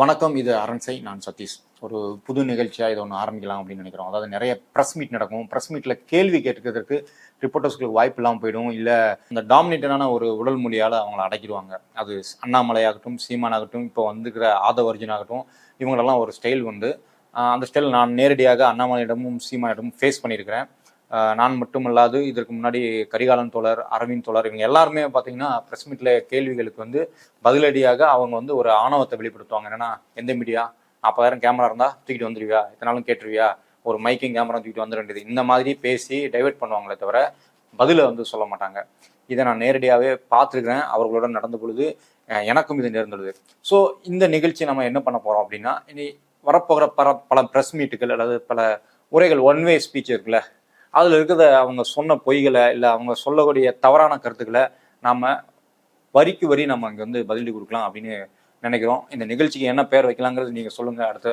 வணக்கம். இது அரண்சை. நான் சதீஷ். ஒரு புது நிகழ்ச்சியா இதை ஒன்று ஆரம்பிக்கலாம் அப்படின்னு நினைக்கிறோம். அதாவது நிறைய ப்ரெஸ் மீட் நடக்கும். ப்ரெஸ் மீட்ல கேள்வி கேட்கறதுக்கு ரிப்போர்ட்டர்ஸ்க்கு வாய்ப்பு இல்லாமல் போயிடும். இல்லை இந்த டாமினேட்டடான ஒரு உடல் மொழியால் அவங்கள அடக்கிடுவாங்க. அது அண்ணாமலை ஆகட்டும், சீமான் ஆகட்டும், இப்போ வந்துக்கிற ஆதவர்ஜுன் ஆகட்டும், இவங்களெல்லாம் ஒரு ஸ்டைல் உண்டு. அந்த ஸ்டைல் நான் நேரடியாக அண்ணாமலையிடமும் சீமானிடமும் ஃபேஸ் பண்ணியிருக்கிறேன். நான் மட்டுமல்லாது இதற்கு முன்னாடி கரிகாலன் தோழர், அரவிந்த் தோழர், இவங்க எல்லாருமே பார்த்தீங்கன்னா ப்ரெஸ் மீட்ல கேள்விகளுக்கு பதிலடியாக அவங்க ஒரு ஆணவத்தை வெளிப்படுத்துவாங்க. என்னன்னா, எந்த மீடியா 40,000 கேமரா இருந்தா தூக்கிட்டு வந்துருவியா, எத்தனாலும் கேட்டுருவியா, ஒரு மைக்கிங் கேமரா தூக்கிட்டு வந்துட வேண்டியது, இந்த மாதிரி பேசி டைவெர்ட் பண்ணுவாங்களே தவிர பதிலை சொல்ல மாட்டாங்க. இதை நான் நேரடியாகவே பார்த்துருக்கிறேன். அவர்களோட நடந்த பொழுது எனக்கும் இது நேர்ந்துள்ளது. ஸோ இந்த நிகழ்ச்சி நம்ம என்ன பண்ண போறோம் அப்படின்னா, இனி வரப்போகிற பல ப்ரெஸ் மீட்டுகள் அல்லது பல உரைகள், ஒன்வே ஸ்பீச் இருக்குல்ல, அதில் இருக்கிறத அவங்க சொன்ன பொய்களை இல்லை அவங்க சொல்லக்கூடிய தவறான கருத்துக்களை நாம் வரிக்கு வரி நம்ம இங்கே பதிலடி கொடுக்கலாம் அப்படின்னு நினைக்கிறோம். இந்த நிகழ்ச்சிக்கு என்ன பேர் வைக்கலாங்கிறது நீங்கள் சொல்லுங்கள். அடுத்த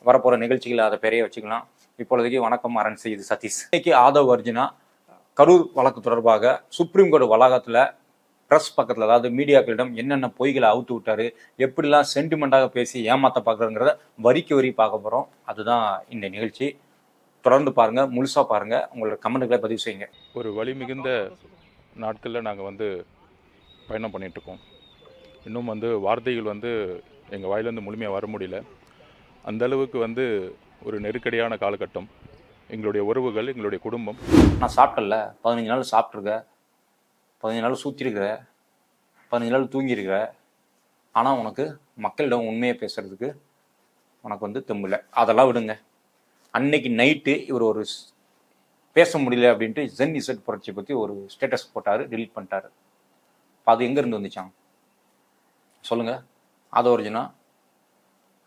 வரப்போகிற நிகழ்ச்சிகளை அதை பேரையே வச்சுக்கலாம். இப்பொழுதைக்கு வணக்கம் அரண்சை. இது சதீஷ். இன்னைக்கு ஆதவர்ஜுனா கரூர் வழக்கு தொடர்பாக சுப்ரீம் கோர்ட் வளாகத்தில் ப்ரெஸ் பக்கத்தில், அதாவது மீடியாக்களிடம் என்னென்ன பொய்களை அவுத்து விட்டாரு, எப்படிலாம் சென்டிமெண்ட்டாக பேசி ஏமாற்ற பார்க்குறங்கிறத வரிக்கு வரி பார்க்க போகிறோம். அதுதான் இந்த நிகழ்ச்சி. தொடர்ந்து பாருங்க, முழுசா பாருங்க, உங்களோட கமெண்ட்களை பதிவு செய்யுங்க. ஒரு வழி மிகுந்த நாட்களில் நாங்கள் பயணம் பண்ணிகிட்ருக்கோம். இன்னும் வார்த்தைகள் எங்கள் வாயிலேருந்து முழுமையாக வர முடியல. அந்த அளவுக்கு ஒரு நெருக்கடியான காலகட்டம். எங்களுடைய உறவுகள், எங்களுடைய குடும்பம். நான் சாப்பிட்டல, 15 நாள் சாப்பிட்ருக்க, 15 நாள் சூற்றிருக்கிற, 15 நாள் தூங்கியிருக்கிற. ஆனால் உனக்கு மக்களிடம் உண்மையை பேசுறதுக்கு உனக்கு தெம்பில்லை. அதெல்லாம் விடுங்க. அன்னைக்கு நைட்டு இவர் ஒரு பேச முடியல அப்படின்ட்டு ஜென் இசட் புரட்சி பற்றி ஒரு ஸ்டேட்டஸ் போட்டார், டிலீட் பண்ணிட்டாரு. அது எங்கேருந்து வந்துச்சான் சொல்லுங்க?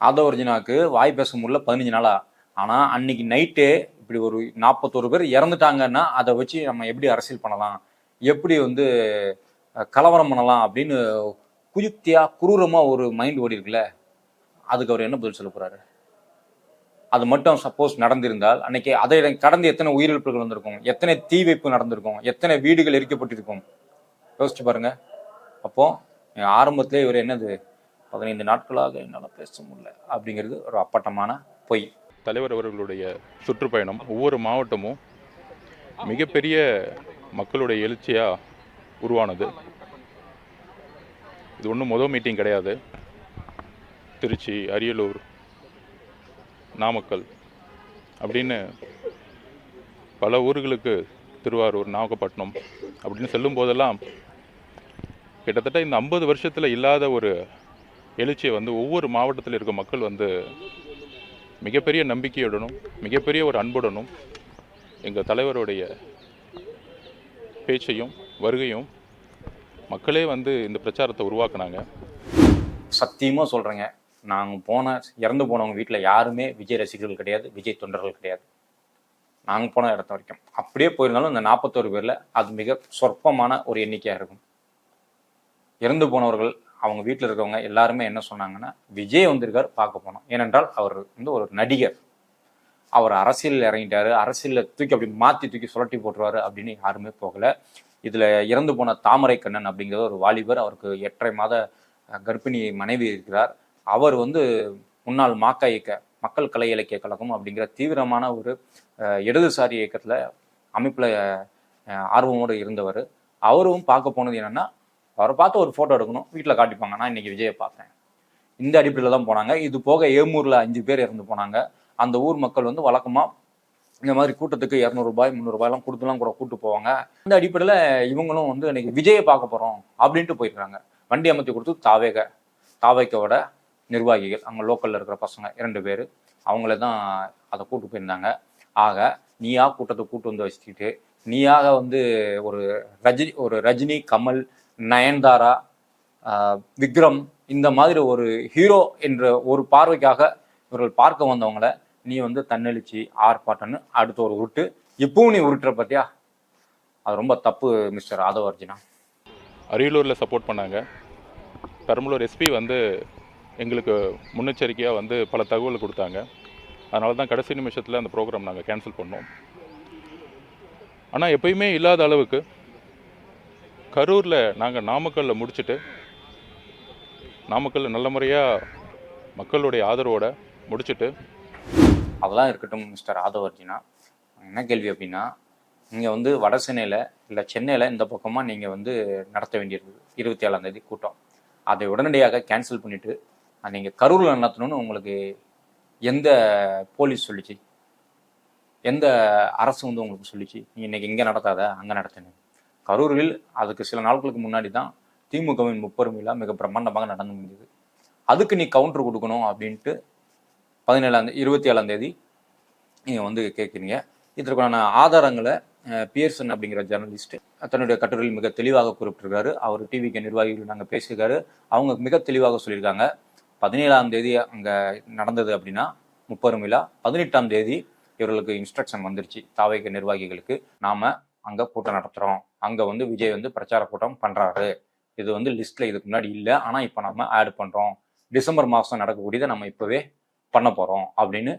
ஆதவர்ஜுனாவுக்கு வாய் பேச முடியல 15 நாளா. ஆனால் அன்னைக்கு நைட்டே இப்படி ஒரு 41 பேர் இறந்துட்டாங்கன்னா அதை வச்சு நம்ம எப்படி அரசியல் பண்ணலாம், எப்படி கலவரம் பண்ணலாம் அப்படின்னு குயுக்தியா குரூரமாக ஒரு மைண்ட் ஓடி இருக்குல்ல, அதுக்கு அவர் என்ன பதில் சொல்ல போறாரு? அது மட்டும் சப்போஸ் நடந்திருந்தால் அன்னைக்கு அதை கடந்து எத்தனை உயிரிழப்புகள் வந்திருக்கும், எத்தனை தீ வைப்பு நடந்திருக்கும், எத்தனை வீடுகள் எரிக்கப்பட்டிருக்கும், யோசிச்சு பாருங்க. அப்போ ஆரம்பத்திலே இவர் என்னது 15 நாட்களாக என்னால் பேச முடியல அப்படிங்கிறது ஒரு அப்பட்டமான பொய். தலைவர் அவர்களுடைய சுற்றுப்பயணம் ஒவ்வொரு மாவட்டமும் மிகப்பெரிய மக்களுடைய எழுச்சியாக உருவானது. இது ஒன்றும் முதல் மீட்டிங் கிடையாது. திருச்சி, அரியலூர், நாமக்கல் அப்படின்னு பல ஊர்களுக்கு, திருவாரூர், நாகப்பட்டினம் அப்படின்னு செல்லும் போதெல்லாம் கிட்டத்தட்ட இந்த 50 வருஷத்தில் இல்லாத ஒரு எழுச்சியை ஒவ்வொரு மாவட்டத்தில் இருக்க மக்கள் மிகப்பெரிய நம்பிக்கையுடனும் மிகப்பெரிய ஒரு அன்புடனும் எங்கள் தலைவருடைய பேச்சையும் வருகையும் மக்களே இந்த பிரச்சாரத்தை உருவாக்குனாங்க. சத்தியமாக சொல்கிறேங்க, நாங்கள் இறந்து போனவங்க வீட்டில் யாருமே விஜய் ரசிகர்கள் கிடையாது, விஜய் தொண்டர்கள் கிடையாது. நாங்கள் போன இடத்த வரைக்கும் அப்படியே போயிருந்தாலும் இந்த 41 பேரில் அது மிக சொற்பமான ஒரு எண்ணிக்கையாக இருக்கும். இறந்து போனவர்கள் அவங்க வீட்டில் இருக்கவங்க எல்லாருமே என்ன சொன்னாங்கன்னா, விஜய் வந்திருக்கார், பார்க்க போனோம். ஏனென்றால் அவர் ஒரு நடிகர், அவர் அரசியலில் இறங்கிட்டாரு, அரசியலில் தூக்கி அப்படி மாற்றி தூக்கி சுழட்டி போட்டுருவாரு அப்படின்னு யாருமே போகலை. இதில் இறந்து போன தாமரை கண்ணன் அப்படிங்கிற ஒரு வாலிபர், அவருக்கு 8.5 மாத கர்ப்பிணி மனைவி இருக்கிறார். அவர் முன்னாள் மாக்க இயக்க, மக்கள் கலை இலக்கிய கழகம் அப்படிங்கிற தீவிரமான ஒரு இடதுசாரி இயக்கத்தில் அமைப்பில் ஆர்வமோடு இருந்தவர். அவரும் பார்க்க போனது என்னென்னா, அவரை பார்த்து ஒரு ஃபோட்டோ எடுக்கணும், வீட்டில் காட்டிப்பாங்க, நான் இன்னைக்கு விஜயை பார்த்தேன், இந்த அடிப்படையில் தான் போனாங்க. இது போக ஏமூரில் 5 பேர் இறந்து போனாங்க. அந்த ஊர் மக்கள் வழக்கமாக இந்த மாதிரி கூட்டத்துக்கு 200 ரூபாய் 300 ரூபாயெல்லாம் கொடுத்துலாம் கூட கூப்பிட்டு போவாங்க. அந்த அடிப்படையில் இவங்களும் இன்னைக்கு விஜயை பார்க்க போகிறோம் அப்படின்ட்டு போயிருக்காங்க. வண்டி அமைத்து கொடுத்து தாவேக்கோட நிர்வாகிகள், அங்கே லோக்கலில் இருக்கிற பசங்க 2 பேர், அவங்களே தான் அதை கூப்பிட்டு போயிருந்தாங்க. ஆக நீயா கூட்டத்தை கூட்டு வச்சுக்கிட்டு, நீயாக ஒரு ரஜினி, கமல், நயன்தாரா, விக்ரம், இந்த மாதிரி ஒரு ஹீரோ என்ற ஒரு பார்வைக்காக இவர்கள் பார்க்க வந்தவங்கள நீ தன்னெழுச்சி ஆர்ப்பாட்டன்னு அடுத்த ஒரு உருட்டு இப்பவும் நீ உருட்டுற பார்த்தியா? அது ரொம்ப தப்பு மிஸ்டர் ஆதவர்ஜுனா. அரியலூரில் சப்போர்ட் பண்ணாங்க. பெரம்பலூர் எஸ்பி எங்களுக்கு முன்னெச்சரிக்கையாக பல தகவல் கொடுத்தாங்க. அதனால தான் கடைசி நிமிஷத்தில் அந்த ப்ரோக்ராம் நாங்கள் கேன்சல் பண்ணோம். ஆனால் எப்பயுமே இல்லாத அளவுக்கு கரூரில் நாங்கள் நாமக்கல்லில் முடிச்சுட்டு, நாமக்கல்லில் நல்ல முறையாக மக்களுடைய ஆதரவோட முடிச்சுட்டு. அதெல்லாம் இருக்கட்டும் மிஸ்டர் ஆதவர்ஜினா. என்ன கேள்வி அப்படின்னா, நீங்கள் வந்து வட சென்னையில் இல்லை சென்னையில் இந்த பக்கமாக நீங்கள் வந்து நடத்த வேண்டியிருந்தது 27ஆம் தேதி கூட்டம். அதை உடனடியாக கேன்சல் பண்ணிவிட்டு நீங்கள் கரூரில் நடத்தணும்னு உங்களுக்கு எந்த போலீஸ் சொல்லிச்சு? எந்த அரசு வந்து உங்களுக்கு சொல்லிச்சு நீ இன்னைக்கு இங்கே நடத்தாத அங்கே நடத்தணும்? கரூரில் அதுக்கு சில நாட்களுக்கு முன்னாடி தான் திமுகவின் முப்பெரும் விழா மிக பிரம்மாண்டமாக நடந்து முடிஞ்சது. அதுக்கு நீ கவுண்டர் கொடுக்கணும் அப்படின்ட்டு 27ஆம் தேதி நீங்கள் வந்து கேட்குறீங்க. இதற்கான ஆதாரங்களை பியர்சன் அப்படிங்கிற ஜேர்னலிஸ்ட் தன்னுடைய கட்டுரையில் மிக தெளிவாக குறிப்பிட்டிருக்காரு. அவர் டிவிக்கு நிர்வாகிகள் நாங்கள் பேசியிருக்காரு. அவங்க மிக தெளிவாக சொல்லியிருக்காங்க. 17ஆம் தேதி அங்கே நடந்தது அப்படின்னா முப்பெரும் விழா, 18ஆம் தேதி இவர்களுக்கு இன்ஸ்ட்ரக்ஷன் வந்துருச்சு தாவேக நிர்வாகிகளுக்கு, நாம அங்கே கூட்டம் நடத்துகிறோம், அங்கே வந்து விஜய் வந்து பிரச்சார கூட்டம் பண்ணுறாரு, இது வந்து லிஸ்ட்டில் இதுக்கு முன்னாடி இல்லை, ஆனால் இப்போ நம்ம ஆட் பண்ணுறோம், டிசம்பர் மாதம் நடக்கக்கூடியதை நம்ம இப்போவே பண்ண போகிறோம் அப்படின்னு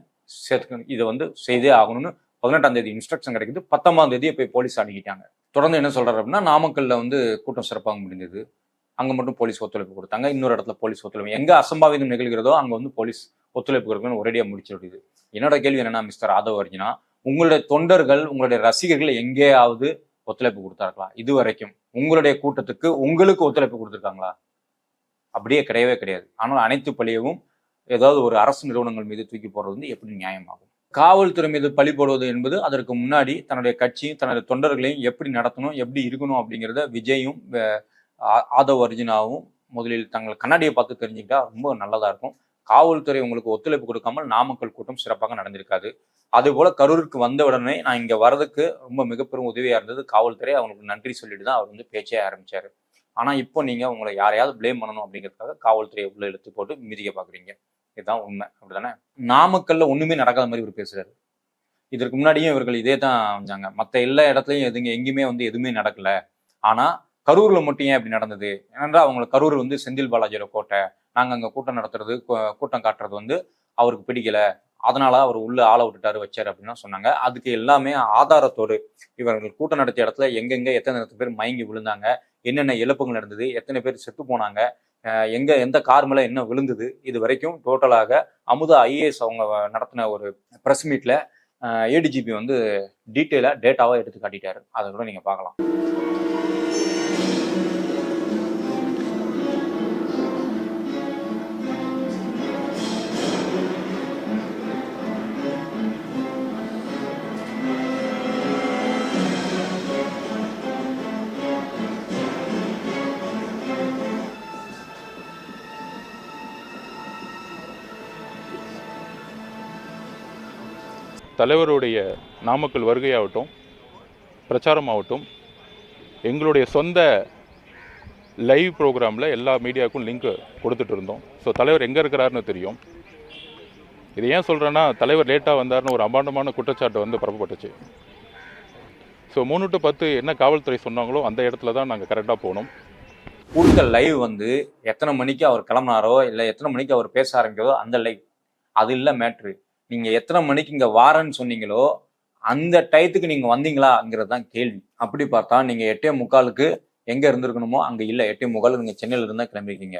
சேர்த்து இதை வந்து செய்தே ஆகணும்னு 18ஆம் தேதி இன்ஸ்ட்ரக்ஷன் கிடைக்குது. 19ஆம் தேதியை போய் போலீஸ் அணுகிட்டாங்க. தொடர்ந்து என்ன சொல்றாரு அப்படின்னா, நாமக்கல்ல வந்து கூட்டம் சிறப்பாக முடிந்தது, அங்கே மட்டும் போலீஸ் ஒத்துழைப்பு கொடுத்தாங்க, இன்னொரு இடத்துல போலீஸ் ஒத்துழைப்பு, எங்கே அசம்பாவிதம் நிகழ்கிறதோ அங்கே வந்து போலீஸ் ஒத்துழைப்பு கொடுக்கணும்னு ஒரேடியாக முடிச்சு விடுது. என்னோட கேள்வி என்னன்னா மிஸ்டர் ஆதவர்ஜினா, உங்களுடைய தொண்டர்கள் உங்களுடைய ரசிகர்கள் எங்கேயாவது ஒத்துழைப்பு கொடுத்தார்களா? இது வரைக்கும் உங்களுடைய கூட்டத்துக்கு உங்களுக்கு ஒத்துழைப்பு கொடுத்துருக்காங்களா? அப்படியே கிடையவே கிடையாது. ஆனால் அனைத்து பழியவும் ஏதாவது ஒரு அரசு நிறுவனங்கள் மீது தூக்கி போடுறது வந்து எப்படி நியாயமாகும்? காவல்துறை மீது பழி போடுவது என்பது அதற்கு முன்னாடி தன்னுடைய கட்சியும் தன்னுடைய தொண்டர்களையும் எப்படி நடத்தணும், எப்படி இருக்கணும் அப்படிங்கிறத விஜயும் ஆதவர்ஜினாவும் முதலில் தங்கள் கண்ணாடியை பார்த்து தெரிஞ்சுக்கிட்டா ரொம்ப நல்லதா இருக்கும். காவல்துறை உங்களுக்கு ஒத்துழைப்பு கொடுக்காமல் நாமக்கல் கூட்டம் சிறப்பாக நடந்திருக்காது. அதே போல கரூருக்கு வந்த உடனே நான் இங்க வர்றதுக்கு ரொம்ப மிகப்பெரும் உதவியா இருந்தது காவல்துறை. அவங்களுக்கு நன்றி சொல்லிட்டு தான் அவர் வந்து பேச்சே ஆரம்பிச்சாரு. ஆனா இப்போ நீங்க உங்களை யாரையாவது பிளேம் பண்ணணும் அப்படிங்கிறதுக்காக காவல்துறையை உள்ள இழுத்து போட்டு மிதிக்க பாக்குறீங்க. இதுதான் உண்மை, அப்படிதானே? நாமக்கல்ல ஒண்ணுமே நடக்காத மாதிரி இவர் பேசுறாரு. இதற்கு முன்னாடியும் இவர்கள் இதே தான் வந்தாங்க. மற்ற எல்லா இடத்துலையும் எங்கேயுமே வந்து எதுவுமே நடக்கல, ஆனா கரூர்ல மட்டும் ஏன் அப்படி நடந்தது? ஏனென்றால் அவங்க கரூர் வந்து செந்தில் பாலாஜியோட கோட்டை, நாங்க அங்க கூட்டம் நடத்துறது கூட்டம் காட்டுறது வந்து அவருக்கு பிடிக்கல, அதனால அவர் உள்ள ஆளை விட்டுட்டாரு வச்சாரு அப்படின்னு சொன்னாங்க. அதுக்கு எல்லாமே ஆதாரத்தோடு இவர்கள் கூட்டம் நடத்திய இடத்துல எங்கெங்க எத்தனை பேர் மயங்கி விழுந்தாங்க, என்னென்ன இழப்புகள் நடந்தது, எத்தனை பேர் செத்து போனாங்க, எங்க எந்த கார் மேல என்ன விழுந்தது, இது வரைக்கும் டோட்டலாக அமுதா ஐஏஎஸ் அவங்க நடத்தின ஒரு பிரஸ் மீட்ல ஏடிஜிபி வந்து டீட்டெயிலா டேட்டாவா எடுத்து காட்டிட்டாரு. அதை கூட நீங்க பார்க்கலாம். தலைவருடைய நாமக்கல் வருகையாகட்டும், பிரச்சாரமாகட்டும், எங்களுடைய சொந்த லைவ் ப்ரோக்ராமில் எல்லா மீடியாவுக்கும் லிங்க் கொடுத்துட்டு இருந்தோம். ஸோ தலைவர் எங்கே இருக்கிறாருன்னு தெரியும். இது ஏன் சொல்கிறேன்னா, தலைவர் லேட்டாக வந்தார்னு ஒரு அபாண்டமான குற்றச்சாட்டு வந்து பரப்பப்பட்டுச்சு. ஸோ 3 to 10 என்ன காவல்துறை சொன்னாங்களோ அந்த இடத்துல தான் நாங்கள் கரெக்டாக போனோம். கொடுத்த லைவ் வந்து எத்தனை மணிக்கு அவர் கிளம்பினாரோ இல்லை எத்தனை மணிக்கு அவர் பேச ஆரம்பிக்கிறதோ அந்த லைவ், அது இல்லை மேட்ரு. நீங்க எத்தனை மணிக்கு இங்க வாரன்னு சொன்னீங்களோ அந்த டயத்துக்கு நீங்க வந்தீங்களாங்கிறது தான் கேள்வி. அப்படி பார்த்தா நீங்க 8:45 எங்க இருந்திருக்கணுமோ அங்க இல்லை, 8:45 நீங்க சென்னையில இருந்தா கிளம்பிருக்கீங்க.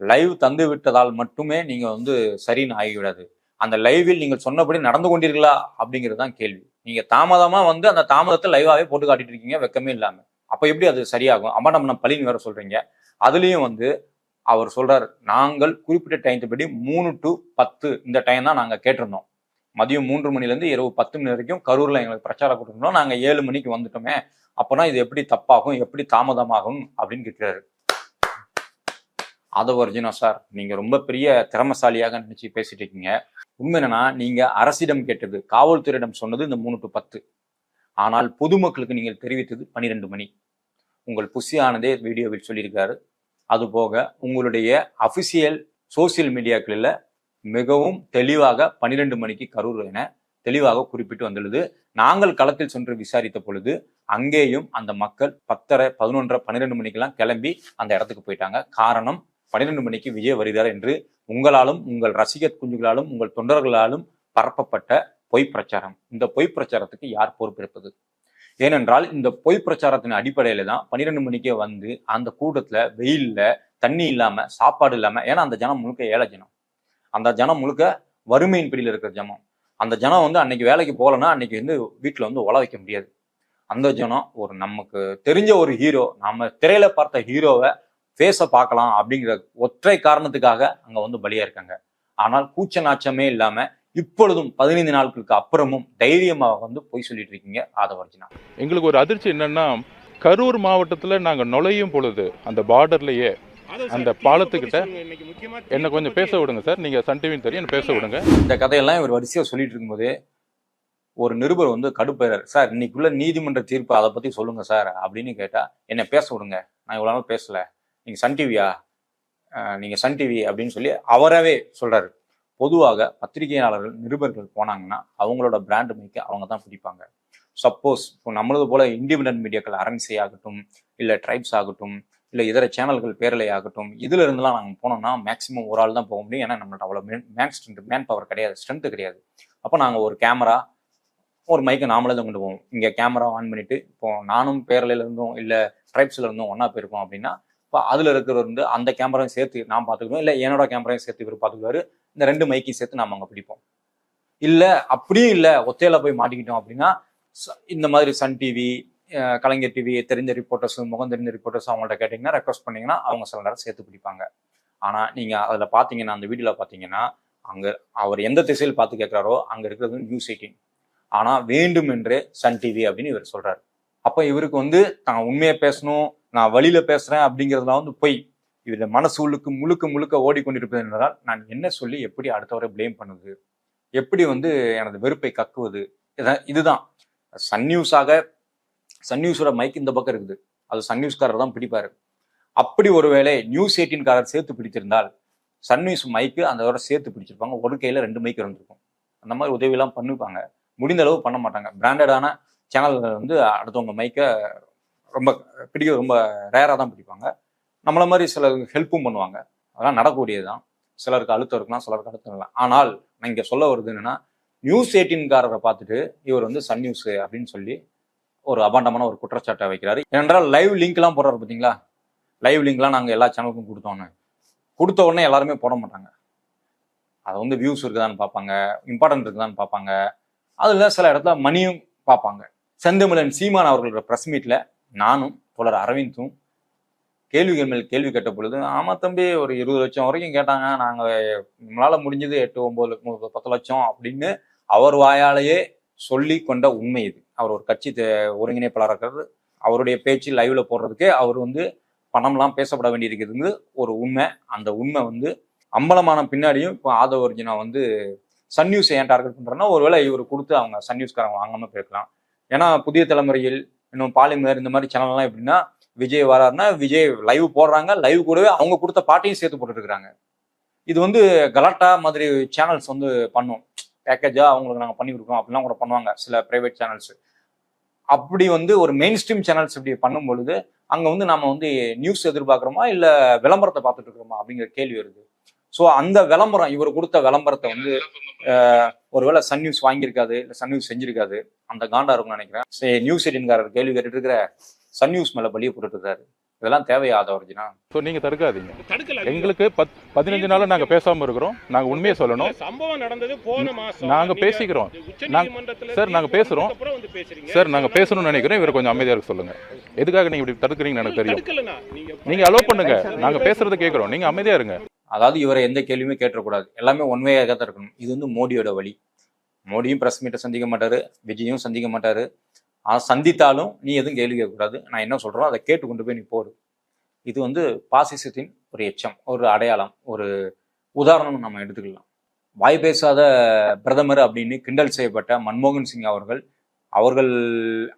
லைவ் தந்து விட்டதால் மட்டுமே நீங்க வந்து சரின்னு ஆகிவிடாது. அந்த லைவில் நீங்கள் சொன்னபடி நடந்து கொண்டீர்களா அப்படிங்கிறது தான் கேள்வி. நீங்க தாமதமா வந்து அந்த தாமதத்தை லைவாவே போட்டு காட்டிட்டு இருக்கீங்க வெக்கமே இல்லாம. அப்ப எப்படி அது சரியாகும்? அம்மா பழின்னு வேற சொல்றீங்க. அதுலயும் வந்து அவர் சொல்றாரு, நாங்கள் குறிப்பிட்ட டைத்துப்படி 3 to 10 இந்த டைம் தான் நாங்க கேட்டிருந்தோம். மதியம் 3 மணிலேருந்து இரவு 10 மணி வரைக்கும் கரூர்ல எங்களுக்கு பிரச்சாரம் கொடுத்துருந்தோம், நாங்க 7 மணிக்கு வந்துட்டோமே, அப்போனா இது எப்படி தப்பாகும், எப்படி தாமதமாகும் அப்படின்னு கேட்கிறாரு. ஆதவர்ஜினா சார், நீங்க ரொம்ப பெரிய திறமசாலியாக நினைச்சு பேசிட்டு இருக்கீங்க. உண்மை என்னன்னா, நீங்க அரசிடம் கேட்டது, காவல்துறையிடம் சொன்னது இந்த 3 to 10, ஆனால் பொதுமக்களுக்கு நீங்கள் தெரிவித்தது 12 மணி. உங்கள் புஷியானதே வீடியோவில் சொல்லியிருக்காரு. அதுபோக உங்களுடைய அபிஷியல் சோசியல் மீடியாக்களில் மிகவும் தெளிவாக 12 மணிக்கு கரூர் என தெளிவாக குறிப்பிட்டு வந்துள்ளது. நாங்கள் களத்தில் சென்று விசாரித்த பொழுது அங்கேயும் அந்த மக்கள் 10:30, 11:30, 12 மணிக்கெல்லாம் கிளம்பி அந்த இடத்துக்கு போயிட்டாங்க. காரணம், 12 மணிக்கு விஜய் வருகிறார் என்று உங்களாலும் உங்கள் ரசிகர் குஞ்சுகளாலும் உங்கள் தொண்டர்களாலும் பரப்பப்பட்ட பொய் பிரச்சாரம். இந்த பொய் பிரச்சாரத்துக்கு யார் பொறுப்பேற்பது? ஏனென்றால் இந்த பொய் பிரச்சாரத்தின் அடிப்படையில தான் 12 மணிக்கே வந்து அந்த கூட்டத்துல வெயில்ல தண்ணி இல்லாம சாப்பாடு இல்லாம, ஏன்னா அந்த ஜனம் முழுக்க ஏழை ஜனம், அந்த ஜனம் முழுக்க வறுமையின் பிடியில் இருக்கிற ஜனம். அந்த ஜனம் வந்து அன்னைக்கு வேலைக்கு போகலன்னா அன்னைக்கு வந்து வீட்டில் வந்து உழ வைக்க முடியாது. அந்த ஜனம் ஒரு நமக்கு தெரிஞ்ச ஒரு ஹீரோ, நம்ம திரையில பார்த்த ஹீரோவை ஃபேஸை பார்க்கலாம் அப்படிங்கிற ஒற்றை காரணத்துக்காக அங்க வந்து பலியா இருக்காங்க. ஆனால் கூச்ச நாச்சமே இல்லாம இப்பொழுதும் 15 நாட்களுக்கு அப்புறமும் தைரியமாக வந்து போய் சொல்லிட்டு இருக்கீங்க ஆதவர்ஜினா. எங்களுக்கு ஒரு அதிர்ச்சி என்னன்னா, கரூர் மாவட்டத்தில் நாங்கள் நுழையும் பொழுது அந்த பார்டர்லேயே அந்த பாலத்துக்கிட்ட என்ன கொஞ்சம் பேச விடுங்க சார். நீங்கள் சன் டிவின்னு தெரியும், என்ன பேச விடுங்க. இந்த கதையெல்லாம் இவர் வரிசையாக சொல்லிட்டு இருக்கும்போது ஒரு நிருபர் வந்து கடுப்பாரு. சார் இன்னைக்குள்ள நீதிமன்ற தீர்ப்பு அதை பத்தி சொல்லுங்க சார் அப்படின்னு கேட்டா, என்ன பேச விடுங்க, நான் இவ்வளவு நாள் பேசல, நீங்க சன் டிவியா, நீங்க சன் டிவி அப்படின்னு சொல்லி அவரவே சொல்றாரு. பொதுவாக பத்திரிகையாளர்கள் நிருபர்கள் போனாங்கன்னா அவங்களோட பிராண்ட் மைக்க அவங்க தான் பிடிப்பாங்க. சப்போஸ் இப்போ நம்மளது போல இண்டிபெண்டன்ட் மீடியாக்கள் அரண்சை ஆகட்டும், இல்லை ட்ரைப்ஸ் ஆகட்டும், இல்லை இதர சேனல்கள் பேரலை ஆகட்டும், இதுல இருந்துலாம் நாங்கள் போனோம்னா மேக்ஸிமம் ஒரு ஆள் தான் போக முடியும். ஏன்னா நம்மள்ட்ட அவ்வளோ மேன் பவர் கிடையாது, ஸ்ட்ரென்த்து கிடையாது. அப்போ நாங்கள் ஒரு கேமரா ஒரு மைக்கை நாமளே தான் கொண்டு போவோம். இங்கே கேமரா ஆன் பண்ணிட்டு இப்போ நானும் பேரலையில இருந்தும் இல்லை ட்ரைப்ஸ்ல இருந்தும் ஒன்னா போயிருக்கோம் அப்படின்னா, இப்போ அதுல இருக்கிறவர் வந்து அந்த கேமராவையும் சேர்த்து நான் பார்த்துக்குவோம், இல்லை என்னோட கேமராவையும் சேர்த்து இவர் பார்த்துக்குவாரு. இந்த 2 மைக்கையும் சேர்த்து நாம அங்கே பிடிப்போம். இல்லை அப்படியும் இல்லை ஒத்தையில போய் மாட்டிக்கிட்டோம் அப்படின்னா இந்த மாதிரி சன் டிவி, கலைஞர் டிவி தெரிஞ்ச ரிப்போர்ட்டர்ஸ், முகம் தெரிஞ்ச ரிப்போர்ட்டர்ஸ் அவங்கள்ட்ட கேட்டிங்கன்னா ரெக்வஸ்ட் பண்ணிங்கன்னா அவங்க சில நேரம் சேர்த்து பிடிப்பாங்க. ஆனால் நீங்கள் அதில் பார்த்தீங்கன்னா அந்த வீடியோவில் பார்த்தீங்கன்னா அங்கே அவர் எந்த திசையில் பார்த்து கேட்குறாரோ அங்கே இருக்கிறது நியூஸ் 18. ஆனால் வேண்டும் என்று சன் டிவி அப்படின்னு இவர் சொல்கிறாரு. அப்போ இவருக்கு வந்து நான் உண்மையை பேசணும், நான் வழியில் பேசுகிறேன் அப்படிங்கிறதுலாம் வந்து பொய். இவருடைய மனசு உள்ளுக்கு முழுக்க முழுக்க ஓடிக்கொண்டிருப்பது என்றால் நான் என்ன சொல்லி எப்படி அடுத்தவரை பிளேம் பண்ணுவது, எப்படி வந்து எனது வெறுப்பை கக்குவது, இதுதான். சன் நியூஸோட மைக் இந்த பக்கம் இருக்குது, அது சன் நியூஸ்காரர் தான் பிடிப்பாரு. அப்படி ஒருவேளை நியூஸ் 18காரர் சேர்த்து பிடித்திருந்தால் சன் நியூஸ் மைக்கு அதோட சேர்த்து பிடிச்சிருப்பாங்க. ஒரு கையில 2 மைக் இருந்திருக்கும். அந்த மாதிரி உதவியெல்லாம் பண்ணிப்பாங்க. முடிந்த அளவு பண்ண மாட்டாங்க. பிராண்டடான சேனல்கள் வந்து அடுத்தவங்க மைக்கை ரொம்ப பிடிக்க ரொம்ப ரேராக தான் பிடிப்பாங்க. நம்மள மாதிரி சிலர் ஹெல்ப்பும் பண்ணுவாங்க. அதெல்லாம் நடக்கக்கூடியது தான். சிலருக்கு அழுத்தம் இருக்கலாம், சிலருக்கு அழுத்தம் இல்லை. ஆனால் நான் இங்கே சொல்ல வருது என்னன்னா, நியூஸ் 18காரரை பார்த்துட்டு இவர் வந்து சன் நியூஸ் அப்படின்னு சொல்லி ஒரு அபாண்டமான ஒரு குற்றச்சாட்டை வைக்கிறாரு. ஏனென்றால் லைவ் லிங்க்லாம் போடுறாரு பார்த்தீங்களா, லைவ் லிங்க்லாம் நாங்கள் எல்லா சேனலுக்கும் கொடுத்த உடனே எல்லாருமே போட மாட்டாங்க. அதை வந்து வியூஸ் இருக்குதான்னு பார்ப்பாங்க, இம்பார்ட்டன்ட் இருக்குதான்னு பார்ப்பாங்க. அதில் சில இடத்துல மணியும் பார்ப்பாங்க. செந்தமிழன் சீமான் அவர்களோட ப்ரெஸ் மீட்டில் நானும் தோழர் அரவிந்தும் கேள்விகள் மேல் கேள்வி கேட்ட பொழுது, ஆமா தம்பி ஒரு 20 லட்சம் வரைக்கும் கேட்டாங்க, நாங்கள் நம்மளால முடிஞ்சது 8, 9, 10 லட்சம் அப்படின்னு அவர் வாயாலேயே சொல்லி கொண்ட உண்மை இது. அவர் ஒரு கட்சி ஒருங்கிணைப்பாளராக இருக்கிறது. அவருடைய பேச்சு லைவ்ல போடுறதுக்கே அவர் வந்து பணம்லாம் பேசப்பட வேண்டியிருக்கிறது ஒரு உண்மை. அந்த உண்மை வந்து அம்பலமான பின்னாடியும் இப்போ ஆதவர்ஜினா வந்து சன் நியூஸ் ஏன் டார்கெட் பண்றேன்னா, ஒருவேளை இவர் கொடுத்து அவங்க சன் நியூஸ்காரங்க வாங்காம போயிருக்கலாம். ஏன்னா புதிய தலைமுறையில் இன்னும் பாலிமர் இந்த மாதிரி சேனல்லாம் எப்படின்னா, விஜய் வராருன்னா விஜய் லைவ் போடுறாங்க, லைவ் கூடவே அவங்க கொடுத்த பாட்டையும் சேர்த்து போட்டுட்டு இருக்காங்க. இது வந்து கலாட்டா மாதிரி சேனல்ஸ் வந்து பண்ணும், பேக்கேஜா அவங்களுக்கு நாங்கள் பண்ணி கொடுக்குறோம் அப்படிலாம் கூட பண்ணுவாங்க சில பிரைவேட் சேனல்ஸ். அப்படி வந்து ஒரு மெயின் ஸ்ட்ரீம் சேனல்ஸ் இப்படி பண்ணும் பொழுது அங்க வந்து நம்ம வந்து நியூஸ் எதிர்பார்க்குறோமா இல்ல விளம்பரத்தை பார்த்துட்டு இருக்கிறோமா அப்படிங்கிற கேள்வி வருது. ஸோ அந்த விளம்பரம், இவர் கொடுத்த விளம்பரத்தை வந்து ஒருவேளை சன் நியூஸ் வாங்கியிருக்காது, இல்லை சன் நியூஸ் செஞ்சிருக்காது, அந்த காண்டா இருக்கும்னு நினைக்கிறேன். நியூஸ் 18காரர் கேள்வி கேட்டுட்டு இருக்கிற சன் நியூஸ் மேல பலியை போட்டுட்டு இருக்காரு. இதெல்லாம் தேவையாதவர்ஜினா. ஸோ நீங்கள் தடுக்காதீங்க. எங்களுக்கு 15 நாளாக நாங்கள் பேசாமல் இருக்கிறோம். நாங்கள் உண்மையை சொல்லணும். சம்பவம் நடந்தது போன மாசம். நாங்கள் பேசிக்கிறோம் சார், நாங்கள் பேசுகிறோம் சார், நாங்கள் பேசணும்னு நினைக்கிறோம். இவரை கொஞ்சம் அமைதியாக இருக்க சொல்லுங்கள். எதுக்காக நீங்கள் இப்படி தடுக்கிறீங்கன்னு எனக்கு தெரியும். நீங்கள் அலோவ் பண்ணுங்க, நாங்கள் பேசுறதை கேட்குறோம், நீங்கள் அமைதியாக இருங்க. அதாவது இவரை எந்த கேள்வியுமே கேட்டக்கூடாது, எல்லாமே ஒன்வேயாக தான் இருக்கணும். இது வந்து மோடியோட வழி. மோடியும் பிரஸ் மீட்டை சந்திக்க மாட்டாரு, விஜயும் சந்திக்க மாட்டாரு. சந்தித்தாலும் நீ எதுவும் கேள்வி கேட்கக்கூடாது, நான் என்ன சொல்றோம் அதை கேட்டு கொண்டு போய் நீ போடு. இது வந்து பாசிசத்தின் ஒரு எச்சம், ஒரு அடையாளம், ஒரு உதாரணம் நம்ம எடுத்துக்கலாம். வாய் பேசாத பிரதமர் அப்படின்னு கிண்டல் செய்யப்பட்ட மன்மோகன் சிங் அவர்கள்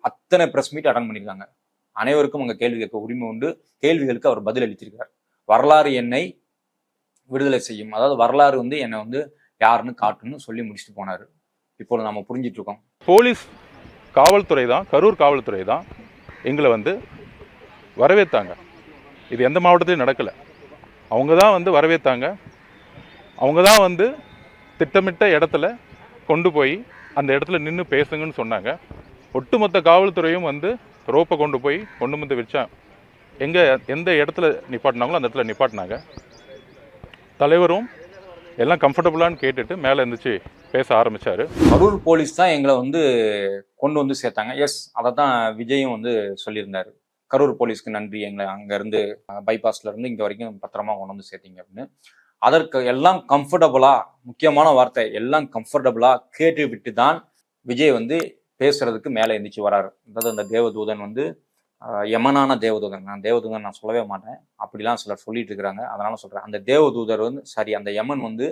அத்தனை பிரஸ் மீட் அட்டன் பண்ணியிருக்காங்க. அனைவருக்கும் அங்கே கேள்வி கேட்க உரிமை உண்டு. கேள்விகளுக்கு அவர் பதில் அளித்திருக்கார். வரலாறு என்னை விடுதலை செய்யும், அதாவது வரலாறு வந்து என்னை வந்து யாருன்னு காட்டுன்னு சொல்லி முடிச்சுட்டு போனாரு. இப்போது நம்ம புரிஞ்சிட்டு இருக்கோம். போலீஸ் காவல்துறை தான், கரூர் காவல்துறை தான் எங்களை வந்து வரவேற்றாங்க. இது எந்த மாவட்டத்திலையும் நடக்கலை. அவங்க தான் வந்து வரவேற்றாங்க. அவங்க தான் வந்து திட்டமிட்ட இடத்துல கொண்டு போய் அந்த இடத்துல நின்று பேசுங்கன்னு சொன்னாங்க. ஒட்டுமொத்த காவல்துறையும் வந்து ரோப்பை கொண்டு போய் கொண்டு வச்சா எந்த இடத்துல நிப்பாட்டினாங்களோ அந்த இடத்துல நிப்பாட்டினாங்க. தலைவரும் எல்லாம் கம்ஃபர்டபுளான்னு கேட்டுட்டு மேலே இருந்துச்சு பேச ஆரம்பித்தார். கரூர் போலீஸ் தான் எங்களை வந்து கொண்டு வந்து சேர்த்தாங்க. எஸ், அதை தான் விஜயும் வந்து சொல்லியிருந்தாரு. கரூர் போலீஸ்க்கு நன்றி, எங்களை அங்கேருந்து பைபாஸ்ல இருந்து இங்கே வரைக்கும் பத்திரமா கொண்டு வந்து சேர்த்தீங்க அப்படின்னு. அதற்கு எல்லாம் கம்ஃபர்டபுளா, முக்கியமான வார்த்தை, எல்லாம் கம்ஃபர்டபுளா கேட்டு விட்டு தான் விஜய் வந்து பேசுறதுக்கு மேலே எந்திரிச்சு வராரு. அதாவது அந்த தேவதூதன் வந்து யமனான தேவதூதன், நான் தேவதூதன் நான் சொல்லவே மாட்டேன், அப்படிலாம் சிலர் சொல்லிட்டு இருக்கிறாங்க, அதனால சொல்றேன். அந்த தேவதூதர் வந்து சாரி அந்த யமன் வந்து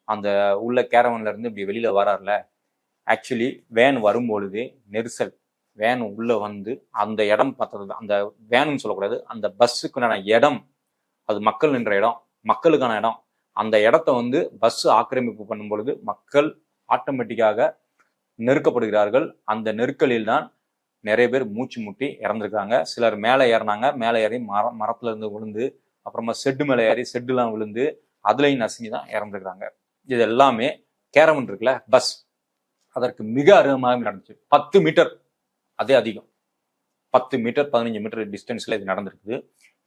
அந்த உள்ள கேரவன்ல இருந்து இப்படி வெளியில வராருல, ஆக்சுவலி வேன் வரும்பொழுது நெரிசல், வேன் உள்ள வந்து அந்த இடம் பார்த்தது, அந்த வேனுன்னு சொல்லக்கூடாது, அந்த பஸ்ஸுக்கான இடம், அது மக்கள் நின்ற இடம், மக்களுக்கான இடம். அந்த இடத்த வந்து பஸ் ஆக்கிரமிப்பு பண்ணும் பொழுது மக்கள் ஆட்டோமேட்டிக்காக நெருக்கப்படுகிறார்கள். அந்த நெருக்கலில் தான் நிறைய பேர் மூச்சு முட்டி இறந்துருக்காங்க. சிலர் மேலே ஏறினாங்க, மேலே ஏறி மரத்துல இருந்து விழுந்து, அப்புறமா செட்டு மேலே ஏறி செட்டுலாம் விழுந்து அதுலையும் நசுங்கி தான் இறந்துருக்காங்க. இது எல்லாமே கேரவன் இருக்குல்ல பஸ், அதற்கு மிக அருகமாக நடந்துச்சு. 10 மீட்டர், அதே அதிகம், 10 மீட்டர் 15 மீட்டர் டிஸ்டன்ஸ்ல இது நடந்திருக்குது.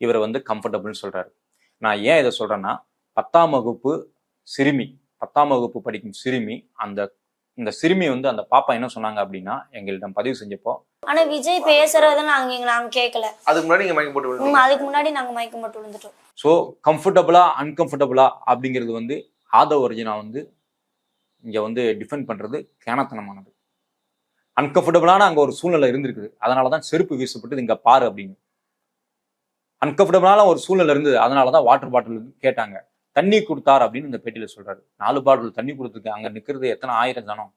இவர் வந்து கம்ஃபர்டபுள்னு சொல்றாரு. நான் ஏன் இதை சொல்றேன்னா, 10ஆம் வகுப்பு சிறுமி, 10ஆம் வகுப்பு படிக்கும் சிறுமி, இந்த சிறுமி வந்து அந்த பாப்பா என்ன சொன்னாங்க அப்படின்னா, எங்களிடம் பதிவு செஞ்சப்போ, ஆனா விஜய் பேசுறத நாங்க கேட்கல. அதுக்கு முன்னாடி நீங்க மயக்கம் போட்டு விழுந்தீங்க. அதுக்கு முன்னாடி நாங்க மயக்கம் போட்டு விழுந்துட்டோம். ஸோ கம்ஃபர்டபுளா அன்கம்ஃபர்டபுளா அப்படிங்கிறது வந்து ஆதவ ஒரிஜினா வந்து இங்க வந்து டிஃபெண்ட் பண்றது கேனத்தனமானது. அன்கம்ஃபர்டபுளான அங்க ஒரு சூழ்நிலை இருந்திருக்குது, அதனாலதான் செருப்பு வீசப்பட்டது, இங்க பாரு அப்படின்னு. அன்கம்ஃபர்டபுளான ஒரு சூழ்நிலை இருந்தது, அதனாலதான் வாட்டர் பாட்டில் கேட்டாங்க, தண்ணி கொடுத்தார் அப்படின்னு இந்த பேட்டியில சொல்றாரு. 4 பாட்டில் தண்ணி கொடுத்துருக்கு, அங்க நிக்கிறது எத்தனை ஆயிரம் ஜனம்.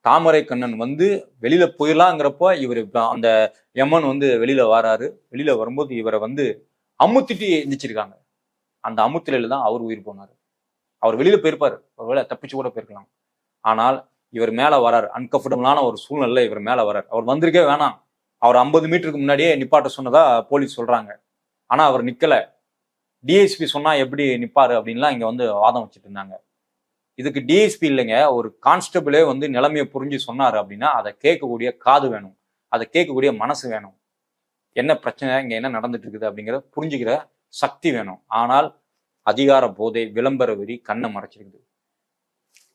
தாமரை கண்ணன் வந்து வெளியில போயிடலாங்கிறப்போ இவர் அந்த யமன் வந்து வெளியில வராரு. வெளியில வரும்போது இவரை வந்து அமுத்திட்டு எந்திரிச்சிருக்காங்க. அந்த அமுத்தில தான் அவர் உயிர் போனாரு. அவர் வெளியில போயிருப்பாரு, ஒருவேளை தப்பிச்சு கூட போயிருக்கலாம். ஆனால் இவர் மேல வராரு, அன்கம்ஃபர்டபுளான ஒரு சூழ்நிலை இவர் மேல வராரு. அவர் வந்திருக்கே வேணாம், அவர் 50 மீட்டருக்கு முன்னாடியே நிப்பாட்ட சொன்னதா போலீஸ் சொல்றாங்க. ஆனா அவர் நிக்கல. டிஎஸ்பி சொன்னா எப்படி நிப்பாரு அப்படின்லாம் இங்க வந்து வாதம் வச்சுட்டு இருந்தாங்க. இதுக்கு டிஎஸ்பி இல்லைங்க, ஒரு கான்ஸ்டபிளே வந்து நிலைமையை புரிஞ்சு சொன்னாரு அப்படின்னா அதை கேட்கக்கூடிய காது வேணும், அதை கேட்கக்கூடிய மனசு வேணும். என்ன பிரச்சனை, இங்க என்ன நடந்துட்டு இருக்குது அப்படிங்கிற புரிஞ்சுக்கிற சக்தி வேணும். ஆனால் அதிகார போதை, விளம்பர வெறி கண்ணை மறைச்சிருக்குது.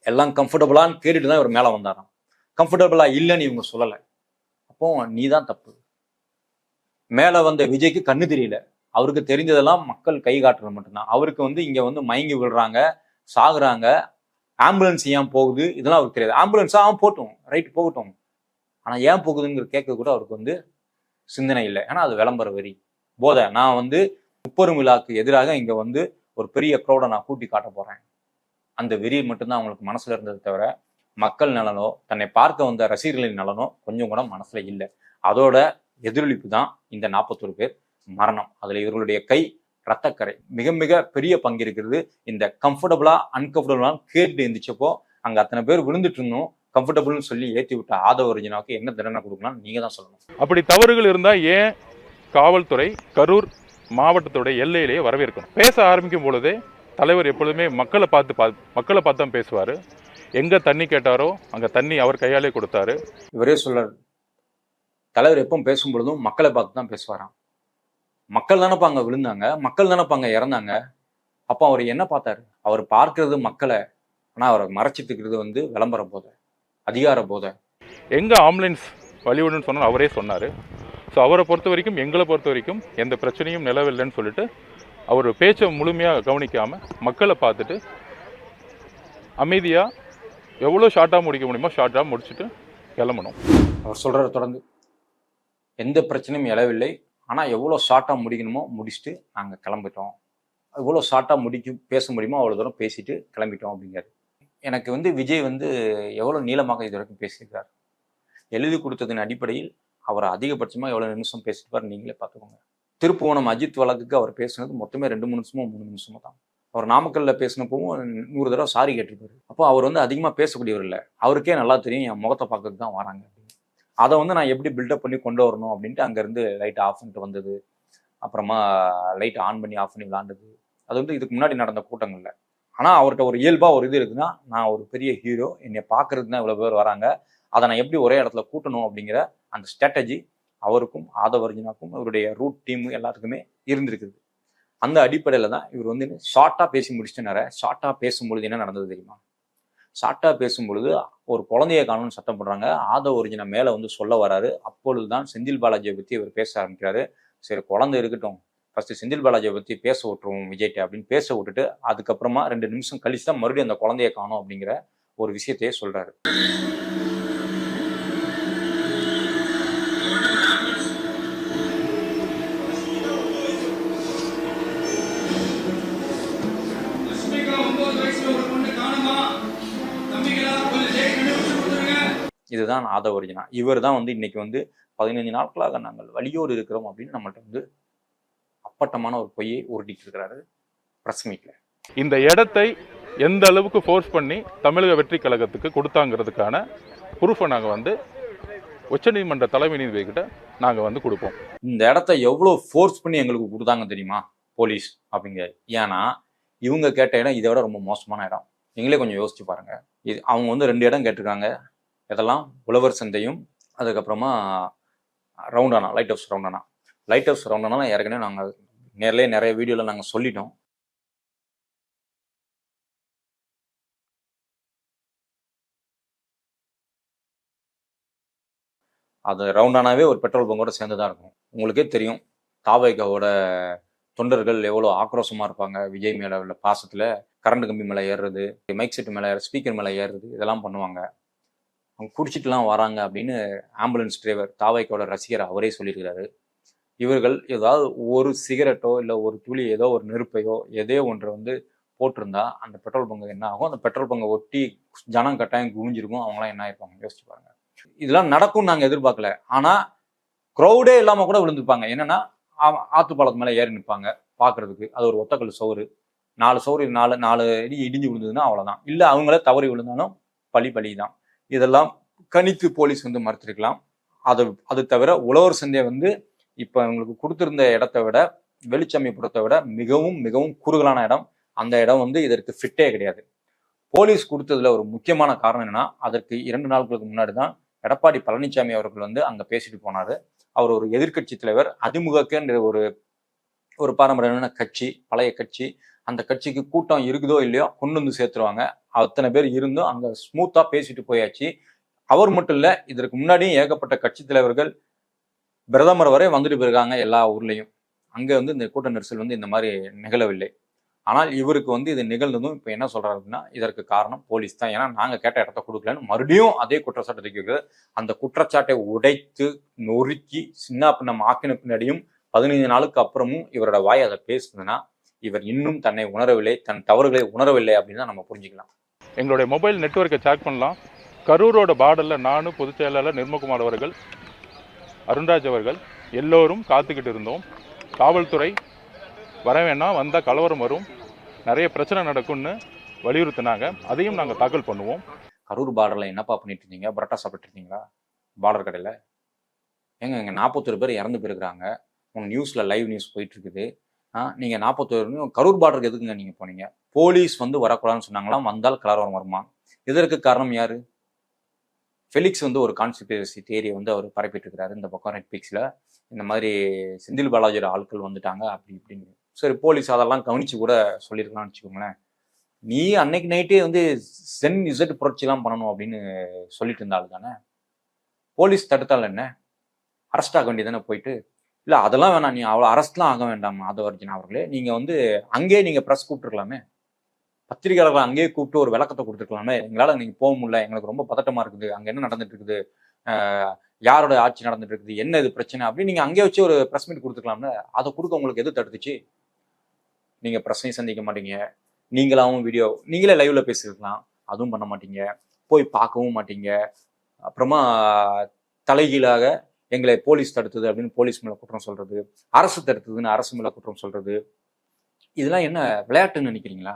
எல்லாம் கம்ஃபர்டபுளான்னு கேட்டுட்டு தான் இவர் மேல வந்தாராம். கம்ஃபர்டபுளா இல்லைன்னு இவங்க சொல்லல. அப்போ நீ தான் தப்பு. மேல வந்த விஜய்க்கு கண்ணு தெரியல, அவருக்கு தெரிஞ்சதெல்லாம் மக்கள் கை காட்டுறது மட்டும்தான். அவருக்கு வந்து இங்க வந்து மயங்கி விழுறாங்க, சாகுறாங்க, ஆம்புலன்ஸ் ஏன் போகுது இதெல்லாம் அவருக்கு தெரியாது. ஆம்புலன்ஸா போட்டும், ரைட் போகட்டும், ஆனா ஏன் போகுதுங்கிற கேட்க கூட அவருக்கு வந்து சிந்தனை இல்லை. ஏன்னா அது விளம்பர வெறி, போதை. நான் வந்து முப்பெரும் விழாக்கு எதிராக இங்க வந்து ஒரு பெரிய க்ரௌடை நான் கூட்டி காட்ட போறேன், அந்த வெறி மட்டும்தான் அவங்களுக்கு மனசுல இருந்தது தவிர மக்கள் நலனோ தன்னை பார்க்க வந்த ரசிகர்களின் நலனோ கொஞ்சம் கூட மனசுல இல்லை. அதோட எதிரொலிப்பு தான் இந்த 41 பேர் மரணம். அதுல இவர்களுடைய கை ரத்தக்கரை மிக மிக பெரிய பங்கு இருக்கிறது. இந்த கம்ஃபர்டபுளா அன்கம்ஃபர்டபுளா கேட்டு இருந்துச்சப்போ அங்க அத்தனை பேர் விழுந்துட்டு இருந்தோம். கம்ஃபர்டபுள்னு சொல்லி ஏற்றி விட்ட ஆதவ ஒரிஜினாவுக்கு என்ன தண்டனை கொடுக்கலாம் நீங்க தான் சொல்லணும். அப்படி தவறுகள் இருந்தா ஏன் காவல்துறை கரூர் மாவட்டத்தோட எல்லையிலேயே வரவேற்கணும்? பேச ஆரம்பிக்கும் பொழுதே தலைவர் எப்பொழுதுமே மக்களை பார்த்து தான் பேசுவார். எங்க தண்ணி கேட்டாரோ அங்க தண்ணி அவர் கையாலே கொடுத்தாரு. இவரே சொல்றாரு, தலைவர் எப்பவும் பேசும் பொழுதும் மக்களை பார்த்து தான் பேசுவாராம். மக்கள் தானப்பா அங்க விழுந்தாங்க, மக்கள் தானப்பா அங்க இறந்தாங்க. அப்போ அவர் என்ன பார்த்தாரு? அவர் பார்க்கறது மக்களை, ஆனா அவரை மறைச்சிட்டு இருக்கிறது வந்து விளம்பர போதை, அதிகார போதை. எங்க ஆம்புலன்ஸ் வழிவிடுன்னு சொன்னாலும் அவரே சொன்னார். ஸோ அவரை பொறுத்த வரைக்கும், எங்களை பொறுத்த வரைக்கும் எந்த பிரச்சனையும் நிலவில்லைன்னு சொல்லிட்டு அவர் பேச்சை முழுமையாக கவனிக்காமல் மக்களை பார்த்துட்டு அமைதியாக எவ்வளோ ஷார்ட்டாக முடிக்க முடியுமோ ஷார்ட்டாக முடிச்சுட்டு கிளம்பணும். அவர் சொல்றாரு தொடர்ந்து, எந்த பிரச்சனையும் எழவில்லை, ஆனால் எவ்வளோ ஷார்ட்டாக முடிக்கணுமோ முடிச்சுட்டு நாங்கள் கிளம்பிட்டோம், எவ்வளோ ஷார்ட்டாக பேச முடியுமோ அவ்வளோ தூரம் பேசிட்டு கிளம்பிட்டோம் அப்படிங்கிறாரு. எனக்கு வந்து விஜய் வந்து எவ்வளோ நீளமாக இது வரைக்கும் பேசியிருக்கார். எழுதி கொடுத்ததின் அடிப்படையில் அவர் அதிகபட்சமாக எவ்வளோ நிமிஷம் பேசிட்டு நீங்களே பார்த்துக்கோங்க. திருப்புவனம் அஜித் வழக்குக்கு அவர் பேசுனது மொத்தமே 2 நிமிஷமோ 3 நிமிஷமோ தான். அவர் நாமக்கல்ல பேசினப்பவும் 100 தடவை சாரி கேட்டிருப்பாரு. அப்போ அவர் வந்து அதிகமாக பேசக்கூடியவர் இல்லை. அவருக்கே நல்லா தெரியும் என் முகத்தை பார்க்கறதுக்கு தான் வராங்க அப்படின்னு. அதை வந்து நான் எப்படி பில்டப் பண்ணி கொண்டு வரணும் அப்படின்ட்டு அங்கேருந்து லைட் ஆஃப் பண்ணிட்டு வந்தது, அப்புறமா லைட் ஆன் பண்ணி ஆஃப் பண்ணி விளாண்டது, அது வந்து இதுக்கு முன்னாடி நடந்த கூட்டங்கள்ல. ஆனால் அவர்கிட்ட ஒரு இயல்பாக ஒரு இது இருக்குன்னா, நான் ஒரு பெரிய ஹீரோ, என்னை பார்க்கறதுக்கு தான் இவ்வளோ பேர் வராங்க, அதை நான் எப்படி ஒரே இடத்துல கூட்டணும் அப்படிங்கிற அந்த ஸ்ட்ராட்டஜி அவருக்கும் ஆதவ ஒரிஜினாக்கும் அவருடைய ரூட் டீம் எல்லாத்துக்குமே இருந்திருக்குது. அந்த அடிப்படையில் தான் இவர் வந்து ஷார்ட்டாக பேசி முடிச்சுட்டு ஷார்ட்டாக பேசும்பொழுது என்ன நடந்தது தெரியுமா? ஷார்ட்டாக பேசும்பொழுது ஒரு குழந்தைய காணும்னு சத்தம் போடுறாங்க. ஆதவ ஒரிஜினா மேலே வந்து சொல்ல வராரு. அப்பொழுது தான் செந்தில் பாலாஜியை பற்றி இவர் பேச ஆரம்பிக்கிறாரு. சரி குழந்தை இருக்கட்டும், ஃபர்ஸ்ட் செந்தில் பாலாஜியை பற்றி பேச விட்டுருவோம் விஜய்ட்ட அப்படின்னு பேச விட்டுட்டு அதுக்கப்புறமா 2 நிமிஷம் கழிச்சு தான் மறுபடியும் அந்த குழந்தைய காணும் அப்படிங்கிற ஒரு விஷயத்தையே சொல்றாரு. இதுதான் ஆதவ ஒரிஜினா. இவர் தான் வந்து இன்னைக்கு வந்து 15 நாட்களாக நாங்கள் வலியோடு இருக்கிறோம் அப்படின்னு நம்மள்ட்ட வந்து அப்பட்டமான ஒரு பொய்யை உருட்டிட்டு இருக்கிறாரு பிரஸ் மீட்ல. இந்த இடத்தை எந்த அளவுக்கு ஃபோர்ஸ் பண்ணி தமிழக வெற்றி கழகத்துக்கு கொடுத்தாங்கிறதுக்கான ப்ரூஃபை நாங்கள் வந்து உச்சநீதிமன்ற தலைமை நீதிபதி கிட்ட நாங்கள் வந்து கொடுப்போம். இந்த இடத்த எவ்வளோ ஃபோர்ஸ் பண்ணி எங்களுக்கு கொடுத்தாங்க தெரியுமா போலீஸ் அப்படிங்க. ஏன்னா இவங்க கேட்ட இடம் இதை விட ரொம்ப மோசமான இடம். நீங்களே கொஞ்சம் யோசிச்சு பாருங்க. இது அவங்க வந்து 2 இடம் கேட்டிருக்காங்க. இதெல்லாம் உழவர் சந்தையும் அதுக்கப்புறமா ரவுண்டானா, லைட் ஹவுஸ் ரவுண்டானா. லைட் ஹவுஸ் ரவுண்டானா ஏற்கனவே நாங்கள் நிறைய வீடியோவில் நாங்கள் சொல்லிட்டோம். அது ரவுண்டானாவே ஒரு பெட்ரோல் பங்கோட சேர்ந்து தான் இருக்கும். உங்களுக்கே தெரியும் தாவேகாவோட தொண்டர்கள் எவ்வளோ ஆக்ரோஷமாக இருப்பாங்க. விஜய் மேலே உள்ள பாசத்தில் கரண்ட் கம்பி மேலே ஏறுறது, மைக் செட்டு மேலே ஸ்பீக்கர் மேலே ஏறுறது, இதெல்லாம் பண்ணுவாங்க. அவங்க குடிச்சிட்டுலாம் வராங்க அப்படின்னு ஆம்புலன்ஸ் டிரைவர் தாவேகாவோட ரசிகர் அவரே சொல்லியிருக்கிறாரு. இவர்கள் ஏதாவது ஒரு சிகரெட்டோ இல்லை ஒரு துளி ஏதோ ஒரு நெருப்பையோ எதையோ ஒன்றை வந்து போட்டிருந்தா அந்த பெட்ரோல் பங்கு என்ன ஆகும்? அந்த பெட்ரோல் பங்கை ஒட்டி ஜனம் கட்டாயம் குவிஞ்சிருக்கும். அவங்களாம் என்ன ஆயிருப்பாங்க யோசிச்சு பாருங்க. இதெல்லாம் நடக்கும்னு நாங்கள் எதிர்பார்க்கல. ஆனால் க்ரௌடே இல்லாமல் கூட விழுந்துருப்பாங்க. என்னன்னா ஆத்துப்பாலத்து மேலே ஏறி நிற்பாங்க பார்க்கறதுக்கு. அது ஒரு ஒத்தக்கல் சோறு, 4 சோறு 4 இடி இடிஞ்சு விழுந்ததுன்னா அவ்வளோதான். இல்லை அவங்களே தவறி விழுந்தாலும் பழி தான். இதெல்லாம் கணித்து போலீஸ் வந்து மறுத்திருக்கலாம். அது தவிர உழவர் சந்தையை வந்து இப்போ அவங்களுக்கு கொடுத்திருந்த இடத்தை விட வெளிச்சமைப்புறத்தை விட மிகவும் குறுகலான இடம். அந்த இடம் வந்து இதற்கு ஃபிட்டே கிடையாது. போலீஸ் கொடுத்ததுல ஒரு முக்கியமான காரணம் என்னன்னா, அதற்கு 2 நாட்களுக்கு முன்னாடி தான் எடப்பாடி பழனிசாமி அவர்கள் வந்து அங்க பேசிட்டு போனாரு. அவர் ஒரு எதிர்கட்சி தலைவர். அதிமுகன்ற ஒரு பாரம்பரியமான கட்சி, பழைய கட்சி. அந்த கட்சிக்கு கூட்டம் இருக்குதோ இல்லையோ கொண்டு வந்து சேர்த்துருவாங்க. அத்தனை பேர் இருந்தும் அங்க ஸ்மூத்தா பேசிட்டு போயாச்சு. அவர் மட்டும் இல்ல, இதற்கு முன்னாடியும் ஏகப்பட்ட கட்சி தலைவர்கள் பிரதமர் வரை வந்துட்டு போயிருக்காங்க எல்லா ஊர்லயும். அங்க வந்து இந்த கூட்ட நெரிசல் வந்து இந்த மாதிரி நிகழவில்லை. ஆனால் இவருக்கு வந்து இது நிகழ்ந்ததும் இப்போ என்ன சொல்றாருன்னா, இதற்கு காரணம் போலீஸ் தான். ஏன்னா நாங்க கேட்ட இடத்த கொடுக்கலன்னு மறுபடியும் அதே குற்றச்சாட்டு வைக்கிறது. அந்த குற்றச்சாட்டை உடைத்து நொறுக்கி சின்ன பின்னம் ஆக்கின பின்னாடியும் 15 நாளுக்கு அப்புறமும் இவரோட வாய் அதை பேசுதுன்னா இவர் இன்னும் தன்னை உணரவில்லை, தன் தவறுகளை உணரவில்லை அப்படின்னு தான் நம்ம புரிஞ்சுக்கலாம். எங்களுடைய மொபைல் நெட்வொர்க்கை செக் பண்ணலாம். கரூரோட பார்டரில் நானும் பொதுச் செயலாளர் நிர்மகுமார் அவர்கள், அருண்ராஜ் அவர்கள் எல்லோரும் காத்துக்கிட்டு இருந்தோம். காவல்துறை வர வேணாம், வந்தால் கலவரம் வரும், நிறைய பிரச்சனை நடக்கும்னு வலியுறுத்தினாங்க. அதையும் நாங்கள் தாக்கல் பண்ணுவோம். கரூர் பார்டரில் என்னப்பா பண்ணிட்டு இருந்தீங்க? பரோட்டா சாப்பிட்டு இருந்தீங்களா பார்டர் கடையில்? இங்கே 41 பேர் இறந்து போயிருக்கிறாங்க. உங்கள் நியூஸில் லைவ் நியூஸ் போயிட்டு இருக்குது. நீங்கள் 41 கரூர் பார்டருக்கு எதுக்குங்க நீங்கள் போனீங்க? போலீஸ் வந்து வரக்கூடாதுன்னு சொன்னாங்களாம், வந்தால் கலவரம் வருமா? இதற்கு காரணம் யாரு? ஃபெலிக்ஸ் வந்து ஒரு கான்ஸ்பிரசி தியரியை வந்து அவர் பரப்பிட்டு இருக்கிறாரு இந்த பக்கம் நெட்ஃபிளிக்ஸில். இந்த மாதிரி செந்தில் பாலாஜியோட ஆட்கள் வந்துட்டாங்க அப்படி இப்படின்னு. சரி, போலீஸ் அதெல்லாம் கவனிச்சு கூட சொல்லியிருக்கலாம்னு வச்சுக்கோங்களேன். நீ அன்னைக்கு நைட்டே வந்து சென் இசட் புரட்சிலாம் பண்ணணும் அப்படின்னு சொல்லிட்டு இருந்தாலும் தானே போலீஸ் தடுத்தால் என்ன? அரெஸ்ட் ஆக வேண்டியதானே போயிட்டு? இல்லை அதெல்லாம் வேணாம், நீ அவ்வளோ அரெஸ்ட்லாம் ஆக வேண்டாம் ஆதவ அர்ஜுனா அவர்களே. நீங்கள் வந்து அங்கேயே நீங்கள் ப்ரெஸ் கூப்பிட்டுருக்கலாமே, பத்திரிகையாளர்களை அங்கேயே கூப்பிட்டு ஒரு விளக்கத்தை கொடுத்துருக்கலாமே. எங்களால் நீங்கள் போக முடியல, எங்களுக்கு ரொம்ப பதட்டமாக இருக்குது, அங்கே என்ன நடந்துட்டு இருக்குது, யாரோட ஆட்சி நடந்துட்டு இருக்குது, என்ன இது பிரச்சனை அப்படின்னு நீங்கள் அங்கேயே வச்சு ஒரு ப்ரெஸ் மீட் கொடுத்துருக்கலாம்ல. அதை கொடுக்க உங்களுக்கு எது தடுத்துச்சு? நீங்கள் ப்ரெஸ்ஸையும் சந்திக்க மாட்டீங்க, நீங்களாவும் வீடியோ நீங்களே லைவ்ல பேசியிருக்கலாம், அதுவும் பண்ண மாட்டீங்க, போய் பார்க்கவும் மாட்டீங்க. அப்புறமா தலைகீழாக எங்களை போலீஸ் தடுத்தது அப்படின்னு போலீஸ் மேலே குற்றம் சொல்றது, அரசு தடுத்ததுன்னு அரசு மேலே குற்றம் சொல்றது, இதெல்லாம் என்ன விளையாட்டுன்னு நினைக்கிறீங்களா?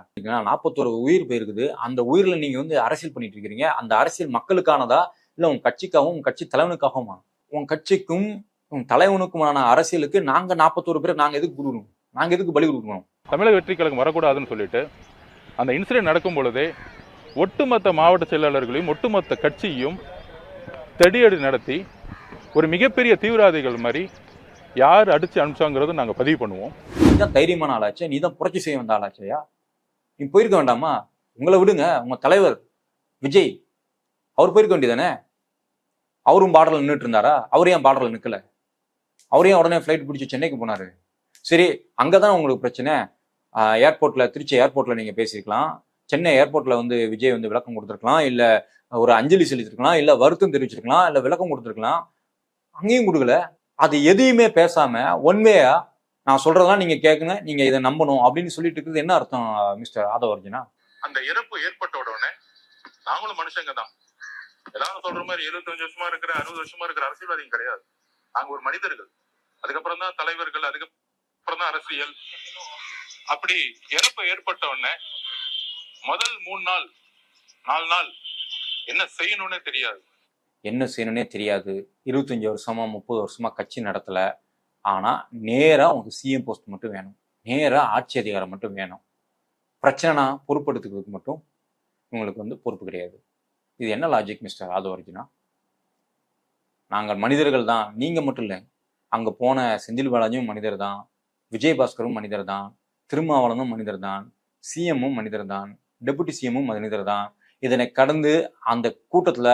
41 உயிர் போயிருக்குது. அந்த உயிரில் நீங்க வந்து அரசியல் பண்ணிட்டு இருக்கிறீங்க. அந்த அரசியல் மக்களுக்கானதா இல்லை உங்க கட்சிக்காகவும் உங்க கட்சி தலைவனுக்காகவுமா? உங்க கட்சிக்கும் உங்க தலைவனுக்குமான அரசியலுக்கு நாங்க 41 பேர் நாங்க எதுக்கு கொடுக்கணும்? நாங்க எதுக்கு பலி கொடுக்கணும்? தமிழக வெற்றி கழகம் வரக்கூடாதுன்னு சொல்லிட்டு அந்த இன்சிடென்ட் நடக்கும் பொழுதே ஒட்டுமொத்த மாவட்ட செயலாளர்களையும் ஒட்டுமொத்த கட்சியும் தடியடி நடத்தி ஒரு மிகப்பெரிய தீவிரவாதிகள் மாதிரி யார் அடிச்சு அனுப்பிச்சாங்கிறத நாங்கள் பதிவு பண்ணுவோம். நீ தான் தைரியமான ஆளாச்சே, நீ தான் புரட்சி செய்ய வந்த ஆளாச்சேயா, நீ போயிருக்க வேண்டாமா? உங்களை விடுங்க, உங்க தலைவர் விஜய் அவர் போயிருக்க வேண்டியதானே? அவரும் பார்டர்ல நின்றுட்டு இருந்தாரா? அவரே ஏன் பார்டர்ல நிக்கல? அவரையும் உடனே ஃப்ளைட் பிடிச்சி சென்னைக்கு போனாரு. சரி, அங்கதான் உங்களுக்கு பிரச்சனை. ஏர்போர்ட்ல, திருச்சி ஏர்போர்ட்ல நீங்க பேசியிருக்கலாம், சென்னை ஏர்போர்ட்ல வந்து விஜய் வந்து விளக்கம் கொடுத்துருக்கலாம், இல்ல ஒரு அஞ்சலி செலுத்திருக்கலாம், இல்ல வருத்தம் தெரிவிச்சிருக்கலாம், இல்ல விளக்கம் கொடுத்துருக்கலாம். அங்கேயும் கொடுக்கல. அது எதையுமே பேசாம ஒன்வேயா நான் சொல்றதெல்லாம் நீங்க கேட்கணும், நீங்க இதை நம்பணும் அப்படின்னு சொல்லிட்டு இருக்கிறது என்ன அர்த்தம் மிஸ்டர் ஆதவர்ஜனா? அந்த இறப்பு ஏற்பட்ட உடனே நாங்களும் மனுஷங்க தான். எல்லாரும் சொல்ற மாதிரி 75 வருஷமா இருக்கிற 60 வருஷமா இருக்கிற அரசியல்வாதிகள் கிடையாது. நாங்க ஒரு மனிதர்கள். அதுக்கப்புறம் தான் தலைவர்கள், அதுக்கப்புறம் தான் அரசியல். அப்படி இறப்பு ஏற்பட்ட உடனே முதல் 3 நாள் 4 நாள் என்ன செய்யணும்னே தெரியாது. என்ன செய்யணும்னே தெரியாது. 25 வருஷமா 30 வருஷமா கட்சி நடத்தல. ஆனா நேரா உங்களுக்கு சிஎம் போஸ்ட் மட்டும் வேணும், நேரா ஆட்சி அதிகாரம் மட்டும் வேணும். பிரச்சனைனா பொறுப்படுத்துக்கிறதுக்கு மட்டும் உங்களுக்கு வந்து பொறுப்பு கிடையாது. இது என்ன லாஜிக் மிஸ்டர் ஆதவர்ஜனா? நாங்கள் மனிதர்கள் தான், நீங்க மட்டும் இல்லை. அங்க போன செந்தில் பாலாஜியும் மனிதர் தான், விஜயபாஸ்கரும் மனிதர் தான், திருமாவளவனும் மனிதர் தான், சிஎம்மும் மனிதர் தான், டெபுட்டி சிஎம்மும் மனிதர் தான். இதனை கடந்து அந்த கூட்டத்துல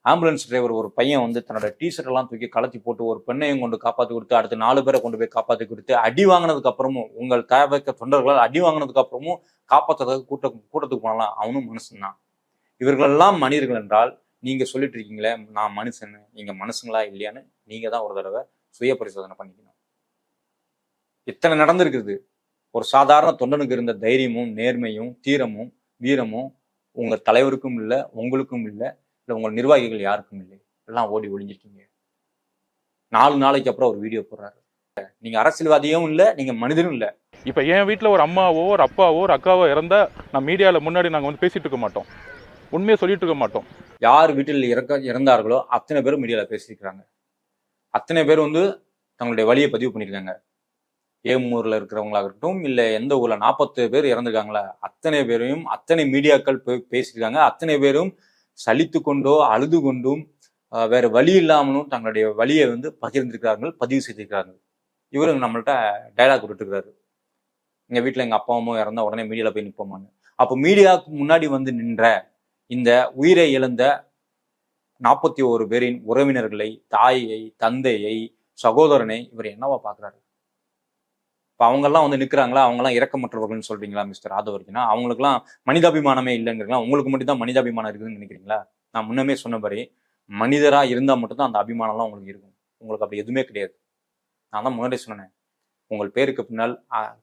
ஆம்புலன்ஸ் டிரைவர் ஒரு பையன் வந்து தன்னோட டிஷர்ட் எல்லாம் தூக்கி கலத்தி போட்டு ஒரு பெண்ணையும் கொண்டு காப்பாற்றி கொடுத்து, அடுத்து 4 பேரை கொண்டு போய் காப்பாற்றி கொடுத்து, அடி வாங்கினதுக்கு அப்புறமும், உங்கள் தேவைக்க தொண்டர்களால் அடி வாங்கினதுக்கு அப்புறமும் காப்பாற்றுறதுக்கு கூட்டத்துக்கு போனாலும் அவனும் மனுஷன் தான். இவர்களெல்லாம் மனிதர்கள் என்றால் நீங்க சொல்லிட்டு இருக்கீங்களே நான் மனுஷன், நீங்க மனுஷங்களா இல்லையான்னு நீங்க தான் ஒரு தடவை சுய பரிசோதனை பண்ணிக்கணும். இத்தனை நடந்திருக்குது. ஒரு சாதாரண தொண்டனுக்கு இருந்த தைரியமும் நேர்மையும் தீரமும் வீரமும் உங்க தலைவருக்கும் இல்லை, உங்களுக்கும் இல்லை, இல்லை உங்கள் நிர்வாகிகள் யாருக்கும் இல்லை. எல்லாம் ஓடி ஒளிஞ்சிருக்கீங்க. 4 நாளைக்கு அப்புறம் ஒரு வீடியோ போடுறாரு. நீங்க அரசியல்வாதியும் இல்லை, நீங்க மனிதனும் இல்லை. இப்ப என் வீட்டுல ஒரு அம்மாவோ ஒரு அப்பாவோ ஒரு அக்காவோ இறந்தா நான் மீடியால முன்னாடி நாங்க வந்து பேசிட்டு இருக்க மாட்டோம், உண்மையை சொல்லிட்டு இருக்க மாட்டோம். யார் வீட்டில் இறந்தார்களோ அத்தனை பேரும் மீடியாவில் பேசியிருக்கிறாங்க. அத்தனை பேர் வந்து தங்களுடைய வழியை பதிவு பண்ணியிருக்காங்க. ஏமூரில் இருக்கிறவங்களாக இருக்கட்டும், இல்லை எந்த ஊரில் 40 பேர் இறந்துருக்காங்களா அத்தனை பேரையும் அத்தனை மீடியாக்கள் பேசியிருக்காங்க. அத்தனை பேரும் சலித்து கொண்டோ அழுது கொண்டும் வேற வழி இல்லாமலும் தங்களுடைய வழியை வந்து பகிர்ந்திருக்கிறார்கள், பதிவு செய்திருக்கிறார்கள். இவரு நம்மள்கிட்ட டைலாக் விட்டுருக்கிறாரு, எங்கள் வீட்டில் எங்கள் அப்பா அம்மா இறந்தா உடனே மீடியாவில் போய் நிற்போமான்னு. அப்போ மீடியாவுக்கு முன்னாடி வந்து நின்ற இந்த உயிரை இழந்த 41 பேரின் உறவினர்களை, தாயை, தந்தையை, சகோதரனை இவர் என்னவா பாக்குறாரு? இப்ப அவங்கெல்லாம் வந்து நிக்கிறாங்களா, அவங்கெல்லாம் இரக்கமற்றவர்கள்னு சொல்றீங்களா மிஸ்டர் ஆதவர்ஜனா? அவங்களுக்குலாம் மனிதாபிமானமே இல்லைங்கிறீங்களா? உங்களுக்கு மட்டும் தான் மனிதாபிமானம் இருக்குதுன்னு நினைக்கிறீங்களா? நான் முன்னமே சொன்னபடி மனிதரா இருந்தா மட்டும்தான் அந்த அபிமானம்லாம் உங்களுக்கு இருக்கும். உங்களுக்கு அப்படி எதுவுமே கிடையாது. நான் தான் முன்னாடி சொன்னேன், உங்கள் பேருக்கு பின்னால்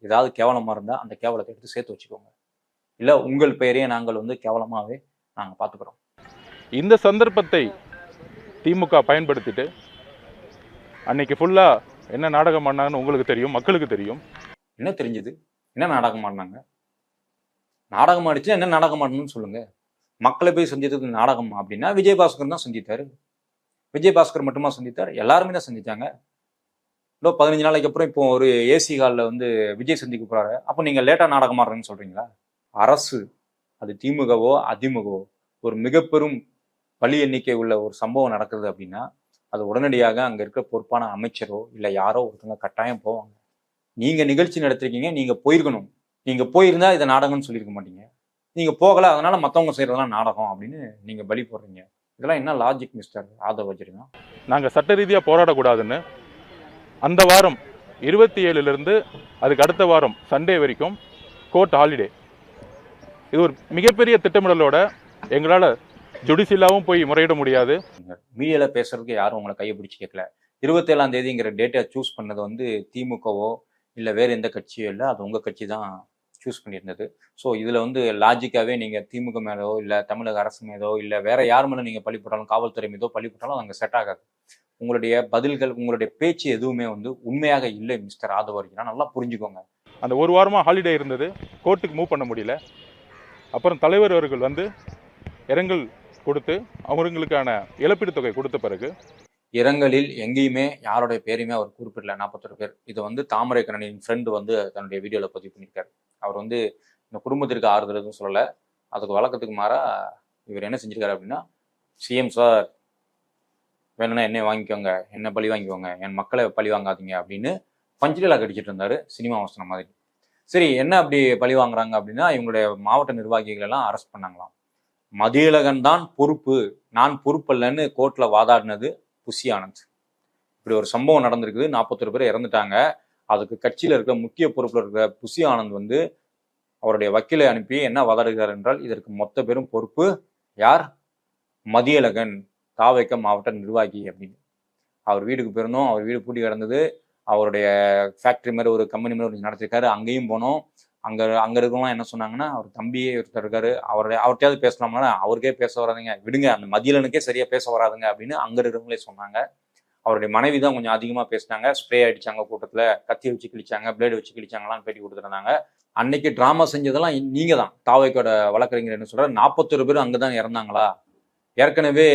ஏதாவது கேவலமா இருந்தா அந்த கேவலத்தை எடுத்து சேர்த்து வச்சுக்கோங்க. இல்ல உங்கள் பெயரையே நாங்கள் வந்து கேவலமாவே நாங்கள் பார்த்துக்கிறோம். இந்த சந்தர்ப்பத்தை திமுக பயன்படுத்திட்டு அன்னைக்கு ஃபுல்லா என்ன நாடகம் பண்ணாங்கன்னு உங்களுக்கு தெரியும், மக்களுக்கு தெரியும். என்ன தெரிஞ்சது? என்ன நாடகம் ஆடினாங்க? நாடகம் ஆடிச்சுன்னா என்ன நாடகம் ஆடணும்னு சொல்லுங்க. மக்களை போய் சந்தித்தது நாடகம் அப்படின்னா விஜயபாஸ்கர் தான் சந்தித்தாரு. விஜயபாஸ்கர் மட்டுமா சந்தித்தார்? எல்லாருமே தான் சந்தித்தாங்க. 15 நாளைக்கு அப்புறம் இப்போ ஒரு ஏசி ஹாலில் வந்து விஜய் சந்திக்க போறாரு. அப்போ நீங்க லேட்டா நாடகம் ஆடுறேன்னு சொல்றீங்களா? அரசு, அது திமுகவோ அதிமுகவோ, ஒரு மிக பெரும் பலி எண்ணிக்கை உள்ள ஒரு சம்பவம் நடக்குது அப்படின்னா அது உடனடியாக அங்க இருக்கிற பொறுப்பான அமைச்சரோ இல்லை யாரோ ஒருத்தவங்க கட்டாயம் போவாங்க. நீங்க நிகழ்ச்சி நடத்திருக்கீங்க, நீங்க போயிருக்கணும். நீங்க போயிருந்தா இதை நாடகம்னு சொல்லியிருக்க மாட்டீங்க. நீங்க போகல, அதனால மற்றவங்க செய்யறதெல்லாம் நாடகம் அப்படின்னு நீங்க பலி போடுறீங்க. இதெல்லாம் என்ன லாஜிக் மிஸ்டர் ஆதவர்ஜனா? நாங்க சட்ட ரீதியா போராடக்கூடாதுன்னு அந்த வாரம் 27 அதுக்கு அடுத்த வாரம் சண்டே வரைக்கும் கோர்ட் ஹாலிடே. இது ஒரு மிகப்பெரிய திட்டமிடலோட எங்களால் ஜுடிஷியலாகவும் போய் முறையிட முடியாது. மீடியால பேசுறதுக்கு யாரும் உங்களை கையை பிடிச்சி கேட்கல. 27ஆம் தேதிங்கிற டேட்டை சூஸ் பண்ணது வந்து திமுகவோ இல்லை வேற எந்த கட்சியோ இல்லை, அது உங்க கட்சி தான் சூஸ் பண்ணியிருந்தது. ஸோ இதுல வந்து லாஜிக்காவே நீங்க திமுக மேலோ இல்லை தமிழக அரசு மீதோ இல்லை வேற யார் மேலே நீங்க பழி போட்டாலும், காவல்துறை மீதோ பழி போட்டாலும் அங்கே செட் ஆகாது. உங்களுடைய பதில்கள், உங்களுடைய பேச்சு எதுவுமே வந்து உண்மையாக இல்லை மிஸ்டர் ஆதவர்ஜனா. நல்லா புரிஞ்சுக்கோங்க. அந்த ஒரு வாரமா ஹாலிடே இருந்தது, கோர்ட்டுக்கு மூவ் பண்ண முடியல. அப்புறம் தலைவர் அவர்கள் வந்து இரங்கல் கொடுத்து அவங்களுக்கான இழப்பீடு தொகை கொடுத்த பிறகு இரங்கலில் எங்கேயுமே யாரோடைய பேரையுமே அவர் குறிப்பிடல. 41 பேர். இது வந்து தாமரை கண்ணனின் ஃப்ரெண்டு வந்து தன்னுடைய வீடியோவில் பதிவு பண்ணியிருக்காரு. அவர் வந்து இந்த குடும்பத்திற்கு ஆறுதல் எதுவும் சொல்லலை. அதுக்கு வழக்கத்துக்கு மாறா இவர் என்ன செஞ்சிருக்காரு அப்படின்னா, சிஎம் சார் வேணும்னா என்னை வாங்கிக்கோங்க, என்ன பழி வாங்கிக்கோங்க, என் மக்களை பழி வாங்காதீங்க அப்படின்னு பஞ்சு டைலாக் அடிச்சிட்டு இருந்தாரு சினிமா வசனம் மாதிரி. சரி, என்ன அப்படி பழி வாங்குறாங்க அப்படின்னா, இவங்களுடைய மாவட்ட நிர்வாகிகள் எல்லாம் அரெஸ்ட் பண்ணாங்களாம். மதியழகன் தான் பொறுப்பு, நான் பொறுப்பல்லன்னு கோர்ட்ல வாதாடினது புசி ஆனந்த். இப்படி ஒரு சம்பவம் நடந்திருக்குது. 41 பேர் இறந்துட்டாங்க. அதுக்கு கட்சியில இருக்கிற முக்கிய பொறுப்புல இருக்கிற புசி ஆனந்த் வந்து அவருடைய வக்கீலை அனுப்பி என்ன வாதாடுகிறார் என்றால், இதற்கு மொத்த பேரும் பொறுப்பு யார்? மதியழகன், தாவைக்க மாவட்ட நிர்வாகி அப்படின்னு. அவர் வீட்டுக்கு போயிருந்தோம். அவர் வீடு பூட்டி கிடந்தது. அவருடைய ஃபேக்டரி மாதிரி ஒரு கம்பெனி மாதிரி ஒரு நடத்திருக்காரு. அங்கேயும் போனோம். அங்க இருக்கிறவங்க என்ன சொன்னாங்கன்னா, அவர் தம்பியே ஒருத்தர் இருக்காரு, அவர்கிட்டயாவது பேசலாம்னா, அவருக்கே பேச வராதுங்க, விடுங்க, அந்த மதியழகனுக்கே சரியா பேச வராதுங்க அப்படின்னு அங்க இருக்கிறவங்களே சொன்னாங்க. அவருடைய மனைவி தான் கொஞ்சம் அதிகமா பேசினாங்க. ஸ்ப்ரே அடிச்சாங்க, கூட்டத்துல கத்தி வச்சு கிழிச்சாங்க, பிளேடு வச்சு கிழிச்சாங்கலாம் பேட்டி கொடுத்துருந்தாங்க. அன்னைக்கு டிராமா செஞ்சதெல்லாம் நீங்க தான். தாவைக்கோட வழக்கறிஞர் என்ன சொல்றாரு, 41 பேர் அங்கதான் இறந்தாங்களா? ஏற்கனவே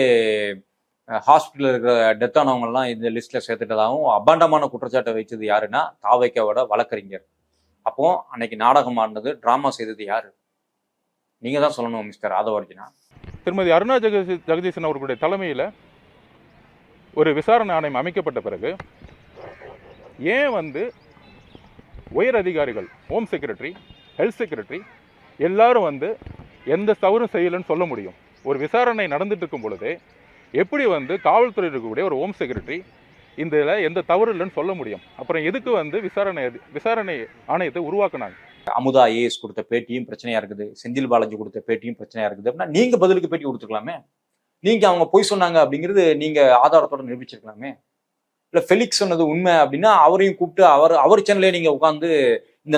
ஹாஸ்பிட்டல் இருக்கிற டெத் ஆனவங்கலாம் இந்த லிஸ்ட்ல சேர்த்துட்டதாகவும் அபாண்டமான குற்றச்சாட்டை வைத்தது யாருன்னா தாவைக்கோட வழக்கறிஞர். அப்போ அன்னைக்கு நாடகம் ஆடினது, டிராமா செய்தது யாரு? நீங்க தான் சொல்லணும் மிஸ்டர் ஆதவர்ஜினா. திருமதி அருணா ஜெகதீசன் அவர்களுடைய தலைமையில் ஒரு விசாரணை ஆணையம் அமைக்கப்பட்ட பிறகு ஏன் வந்து உயர் அதிகாரிகள், ஹோம் செக்ரட்டரி, ஹெல்த் செக்ரட்டரி எல்லாரும் வந்து எந்த தவறும் செய்யலைன்னு சொல்ல முடியும்? ஒரு விசாரணை நடந்துட்டு இருக்கும் பொழுதே எப்படி வந்து காவல்துறை இருக்கக்கூடிய ஒரு ஹோம் செக்ரட்டரி இதில் எந்த தவறு இல்லைன்னு சொல்ல முடியும்? அப்புறம் எதுக்கு வந்து விசாரணை ஆணையத்தை உருவாக்குனாங்க? அமுதா ஐஏஎஸ் கொடுத்த பேட்டியும் பிரச்சனையா இருக்குது, செந்தில் பாலாஜி கொடுத்த பேட்டியும் பிரச்சனையா இருக்குது அப்படின்னா நீங்க பதிலுக்கு பேட்டி கொடுத்துக்கலாமே. நீங்க அவங்க பொய் சொன்னாங்க அப்படிங்கிறது நீங்க ஆதாரத்தோட நிரூபிச்சிருக்கலாமே. இல்ல ஃபெலிக்ஸ் சொன்னது உண்மை அப்படின்னா அவரையும் கூப்பிட்டு அவர் சேனல்லே நீங்க உட்காந்து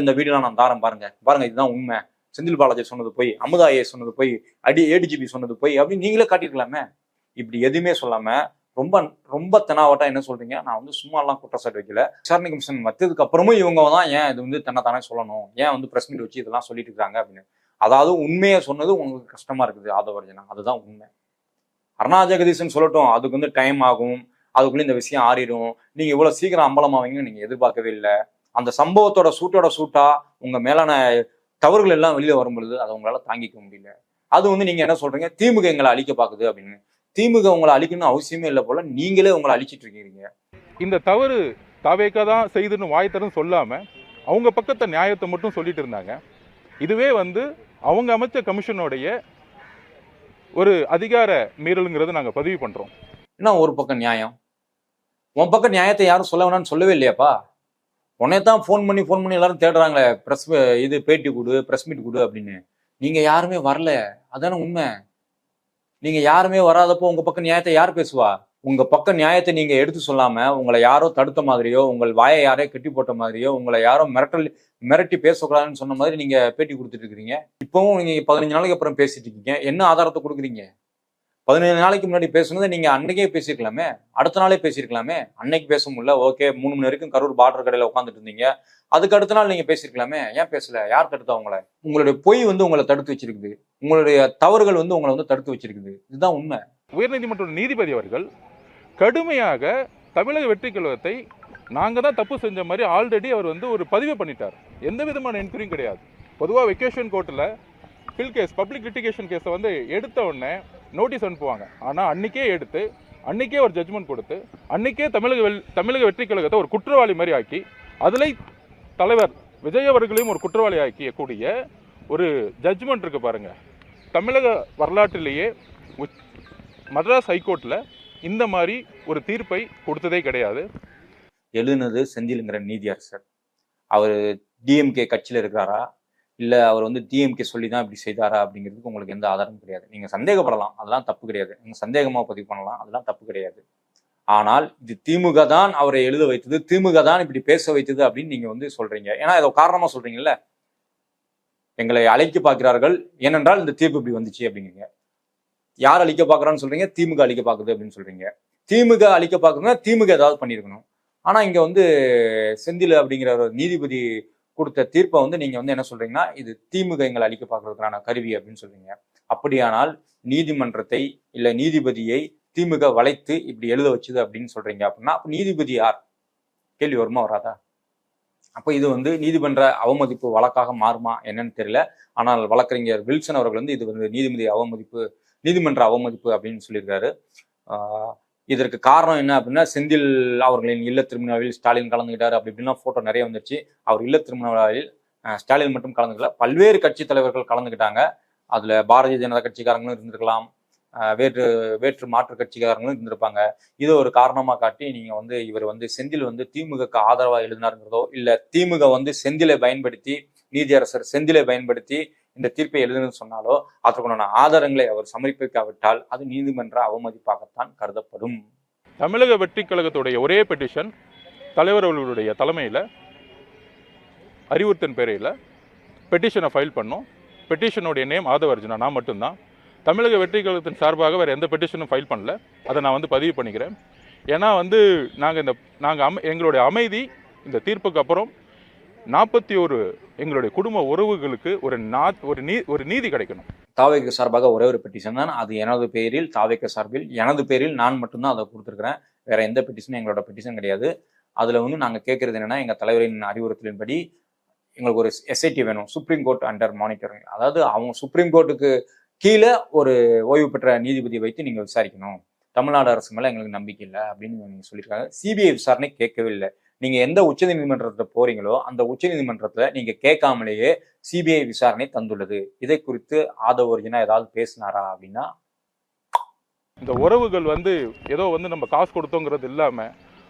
இந்த வீடியோலாம் நான் தாரேன் பாருங்க இதுதான் உண்மை, செந்தில் பாலாஜி சொன்னது போய், அமுதா ஐஏஎஸ் சொன்னது போய், ஏடிஜிபி சொன்னது போய் அப்படின்னு நீங்களே காட்டியிருக்கலாமே. இப்படி எதுவுமே சொல்லாம ரொம்ப ரொம்ப தெனாவட்டா என்ன சொல்றீங்க, நான் வந்து சும்மாலாம் குற்றச்சாட்டு வைக்கல, விசாரணை கமிஷன் வச்சதுக்கு அப்புறமும் இவங்க தான் ஏன் இது வந்து தன்னைத்தானே சொல்லணும், ஏன் வந்து பிரஸ் மீட் வச்சு இதெல்லாம் சொல்லிட்டு இருக்காங்க அப்படின்னு. அதாவது உண்மையை சொன்னது உங்களுக்கு கஷ்டமா இருக்குது ஆதவர்ஜனா, அதுதான் உண்மை. அருணா ஜெகதீசன் சொல்லட்டும், அதுக்கு வந்து டைம் ஆகும், அதுக்குள்ள இந்த விஷயம் ஆறிடும், நீங்க இவ்வளவு சீக்கிரம் அம்பலமாவீங்கன்னு நீங்க எதிர்பார்க்கவே இல்லை. அந்த சம்பவத்தோட சூட்டா உங்க மேலான தவறுகள் எல்லாம் வெளியில வரும் பொழுது அதை உங்களால தாங்கிக்க முடியல. அது வந்து நீங்க என்ன சொல்றீங்க, திமுக எங்களை அழிக்க பாக்குது அப்படின்னு. திமுக உங்களை அழிக்கணும்னு அவசியமே இல்லை போல, நீங்களே உங்களை அழிச்சிட்டு இருக்கீங்க. இந்த தவறு தாவேக்கா தான் செய்துன்னு வாய் தரன்னு சொல்லாம அவங்க பக்கத்தை நியாயத்தை மட்டும் சொல்லிட்டு இருந்தாங்க. இதுவே வந்து அவங்க அமைச்ச கமிஷனுடைய ஒரு அதிகார மீறலுங்கிறது நாங்க பதிவு பண்றோம். என்ன ஒரு பக்கம் நியாயம், உன் பக்கம் நியாயத்தை யாரும் சொல்ல வேணாம்னு சொல்லவே இல்லையாப்பா? உன்னையத்தான் ஃபோன் பண்ணி எல்லாரும் தேடுறாங்களே, பிரஸ் இது பேட்டி கொடு, பிரஸ் மீட் கொடு அப்படின்னு. நீங்க யாருமே வரல, அதான உண்மை. நீங்க யாருமே வராதப்போ உங்க பக்கம் நியாயத்தை யார் பேசுவா? உங்க பக்கம் நியாயத்தை நீங்க எடுத்து சொல்லாம உங்களை யாரோ தடுத்த மாதிரியோ, உங்கள் வாயை யாரோ கட்டி போட்ட மாதிரியோ, உங்களை யாரோ மிரட்டி பேசக்கூடாதுன்னு சொன்ன மாதிரி நீங்க பேட்டி கொடுத்துட்டு இருக்கிறீங்க. இப்பவும் நீங்க 15 நாளைக்கு அப்புறம் பேசிட்டு இருக்கீங்க. என்ன ஆதாரத்தை கொடுக்குறீங்க? 15 நாளைக்கு முன்னாடி பேசுனதை நீங்க அன்னைக்கே பேசியிருக்கலாமே, அடுத்த நாளே பேசியிருக்கலாமே. அன்னைக்கு பேச முடியல, ஓகே, 3 மணி வரைக்கும் கரூர் பார்டர் கடையில உட்காந்துட்டு இருந்தீங்க, அதுக்கு அடுத்த நாள் நீங்க பேசியிருக்கலாமே. ஏன் பேசல? யார் தடுத்தா உங்களை? உங்களுடைய பொய் வந்து உங்களை தடுத்து வச்சிருக்குது, உங்களுடைய தவறுகள் வந்து உங்களை வந்து தடுத்து வச்சிருக்குது. இதுதான் உண்மை. உயர்நீதிமன்ற நீதிபதி அவர்கள் கடுமையாக தமிழக வெற்றி கழகத்தை நாங்க தான் தப்பு செஞ்ச மாதிரி ஆல்ரெடி அவர் வந்து ஒரு பதிவு பண்ணிட்டார். எந்த விதமான என்கொயரியும் கிடையாது. பொதுவாக வெக்கேஷன் கோர்ட்டில் ஃபில் கேஸ், பப்ளிக் லிட்டிகேஷன் கேஸை வந்து எடுத்த உடனே நோட்டீஸ் அனுப்புவாங்க. ஆனால் அன்றைக்கே எடுத்து அன்றைக்கே ஒரு ஜட்ஜ்மெண்ட் கொடுத்து அன்றைக்கே தமிழக வெற்றி கழகத்தை ஒரு குற்றவாளி மாதிரி ஆக்கி, அதில் தலைவர் விஜய் அவர்களையும் ஒரு குற்றவாளி ஆக்கியக்கூடிய ஒரு ஜட்ஜ்மெண்ட் இருக்குது பாருங்கள். தமிழக வரலாற்றிலேயே மദ്രാஸ் ஹைகோர்ட்டில் இந்த மாதிரி ஒரு தீர்ப்பை கொடுத்ததே கிடையாது. எழுதுனது செந்திலுங்கிற நீதியரசர். அவர் டிஎம்கே கட்சியில் இருக்கிறாரா, இல்லை அவர் வந்து டிஎம்கே சொல்லி தான் இப்படி செய்தாரா அப்படிங்கிறதுக்கு உங்களுக்கு எந்த ஆதாரமும் கிடையாது. நீங்கள் சந்தேகப்படலாம், அதெல்லாம் தப்பு கிடையாது. நீங்கள் சந்தேகமாக பதிவு பண்ணலாம், அதெல்லாம் தப்பு கிடையாது. ஆனால் இது திமுக தான் அவரை எழுத வைத்தது, திமுக தான் இப்படி பேச வைத்தது அப்படின்னு நீங்கள் வந்து சொல்கிறீங்க. ஏன்னா இதை காரணமாக சொல்கிறீங்கல்ல, எங்களை அழைக்க பார்க்கிறார்கள் ஏனென்றால் இந்த தீர்ப்பு இப்படி வந்துச்சு அப்படிங்கிறீங்க. யார் அழிக்க பார்க்குறான்னு சொல்கிறீங்க? திமுக அழிக்க பார்க்குது அப்படின்னு சொல்கிறீங்க. திமுக அழிக்க பார்க்குறதுனா திமுக ஏதாவது பண்ணியிருக்கணும். ஆனால் இங்கே வந்து செந்தில் அப்படிங்கிற ஒரு நீதிபதி கொடுத்த தீர்ப்பை வந்து நீங்கள் வந்து என்ன சொல்கிறீங்கன்னா, இது திமுக எங்களை அழிக்க பார்க்கறதுக்கான கருவி அப்படின்னு சொல்கிறீங்க. அப்படியானால் நீதிமன்றத்தை இல்லை நீதிபதியை திமுக வளைத்து இப்படி எழுத வச்சுது அப்படின்னு சொல்கிறீங்க அப்படின்னா, அப்போ நீதிபதி யார்? கேள்வி வருமா வராதா? அப்போ இது வந்து நீதிமன்ற அவமதிப்பு வழக்காக மாறுமா என்னன்னு தெரியல. ஆனால் வழக்கறிஞர் வில்சன் அவர்கள் வந்து இது வந்து நீதிமன்ற அவமதிப்பு அப்படின்னு சொல்லியிருக்காரு. இதற்கு காரணம் என்ன அப்படின்னா, செந்தில் அவர்களின் இல்ல திருமண விழாவில் ஸ்டாலின் கலந்துக்கிட்டாரு அப்படி இப்படிலாம் போட்டோ நிறைய வந்துருச்சு. அவர் இல்ல திருமண விழாவில் ஸ்டாலின் மட்டும் கலந்துக்கல, பல்வேறு கட்சி தலைவர்கள் கலந்துக்கிட்டாங்க. அதுல பாரதிய ஜனதா கட்சிக்காரங்களும் இருந்திருக்கலாம், வேற்று மாற்று கட்சிக்காரங்களும் இருந்திருப்பாங்க. இதை ஒரு காரணமா காட்டி நீங்க வந்து இவர் வந்து செந்தில் வந்து திமுகக்கு ஆதரவா எழுதினாருங்கிறதோ, இல்ல திமுக வந்து செந்திலை பயன்படுத்தி, நீதியரசர் செந்திலை பயன்படுத்தி இந்த தீர்ப்பை எழுதுன்னு சொன்னாலோ, அதற்குண்டான ஆதாரங்களை அவர் சமர்ப்பிக்காவிட்டால் அது நீதிமன்ற அவமதிப்பாகத்தான் கருதப்படும். தமிழக வெற்றி கழகத்துடைய ஒரே பெட்டிஷன் தலைவர் அவர்களுடைய தலைமையில் அறிவுறுத்தின் பேரையில் பெட்டிஷனை ஃபைல் பண்ணோம். பெட்டிஷனுடைய நேம் ஆதவ அர்ஜுனா, நான் மட்டும்தான். தமிழக வெற்றி கழகத்தின் சார்பாக வேறு எந்த பெட்டிஷனும் ஃபைல் பண்ணல. அதை நான் வந்து பதிவு பண்ணிக்கிறேன். ஏன்னா வந்து நாங்கள் எங்களுடைய அமைதி இந்த தீர்ப்புக்கு அப்புறம் 41 எங்களுடைய குடும்ப உறவுகளுக்கு ஒரு நீதி கிடைக்கணும். தாவேக்கு சார்பாக ஒரே ஒரு பெட்டிஷன் தான், அது எனது பெயரில், தாவேக்கு சார்பில் எனது பெயரில் நான் மட்டும்தான் அதை கொடுத்துருக்கிறேன். வேற எந்த பெட்டிஷனும் எங்களோட பெட்டிஷன் கிடையாது. அதுல வந்து நாங்கள் கேட்கறது என்னன்னா, எங்க தலைவரின் அறிவுறுத்தலின்படி எங்களுக்கு ஒரு எஸ்ஐடி வேணும், சுப்ரீம் கோர்ட் அண்டர் மானிட்டரிங். அதாவது அவங்க சுப்ரீம் கோர்ட்டுக்கு கீழே ஒரு ஓய்வு பெற்ற நீதிபதியை வைத்து நீங்க விசாரிக்கணும், தமிழ்நாடு அரசு மேல எங்களுக்கு நம்பிக்கை இல்லை அப்படின்னு நீங்க சொல்லியிருக்காங்க. சிபிஐ விசாரணை கேட்கவே இல்லை. நீங்க எந்த உச்ச நீதிமன்றத்தை போறீங்களோ அந்த உச்ச நீதிமன்றத்துல நீங்க கேட்காமலேயே சிபிஐ விசாரணை தந்துள்ளது. இதை குறித்து ஆதவ அர்ஜுனா ஏதாவது பேசினாரா அப்படின்னா, இந்த உறவுகள் வந்து ஏதோ வந்து நம்ம காசு கொடுத்தோங்கிறது இல்லாம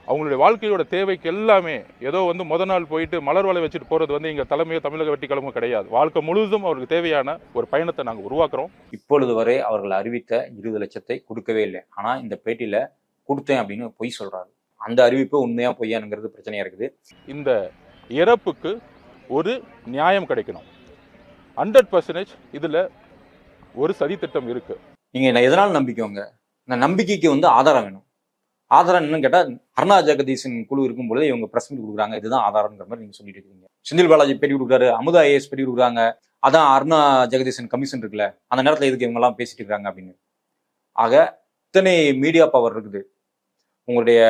அவங்களுடைய வாழ்க்கையோட தேவைக்கு எல்லாமே ஏதோ வந்து முத நாள் போயிட்டு மலர் வலை வச்சுட்டு போறது வந்து எங்க தலைமையோ தமிழக வெற்றி கழகமும் கிடையாது. வாழ்க்கை முழுவதும் அவருக்கு தேவையான ஒரு பயணத்தை நாங்கள் உருவாக்குறோம். இப்பொழுது வரை அவர்கள் அறிவித்த 20 லட்சத்தை கொடுக்கவே இல்லை. ஆனா இந்த பேட்டியில கொடுத்தேன் அப்படின்னு பொய் சொல்றாரு. அந்த அறிவிப்பு உண்மையா பொய்யானுங்கிறது பிரச்சனையா இருக்குது. இந்த இறப்புக்கு ஒரு நியாயம் கிடைக்கணும். 100% இதுல ஒரு சதித்திட்டம் இருக்கு. நீங்க எதனால நம்பிக்கைங்க? இந்த நம்பிக்கைக்கு வந்து ஆதாரம் வேணும். ஆதாரம் என்னன்னு கேட்டா, அருணா ஜெகதீசன் குழு இருக்கும்போது இவங்க பிரஸ் மீட் கொடுக்குறாங்க, இதுதான் ஆதாரம்ங்கிற மாதிரி நீங்க சொல்லிட்டு இருக்கீங்க. செந்தில் பாலாஜி பேட்டி கொடுக்குறாரு, அமுதா ஐஏஎஸ் பேட்டி கொடுக்குறாங்க, அதான் அருணா ஜெகதீசன் கமிஷன் இருக்குல்ல, அந்த நேரத்துல இதுக்கு இவங்க எல்லாம் பேசிட்டு இருக்காங்க அப்படின்னு. ஆக இத்தனை மீடியா பவர் இருக்குது. உங்களுடைய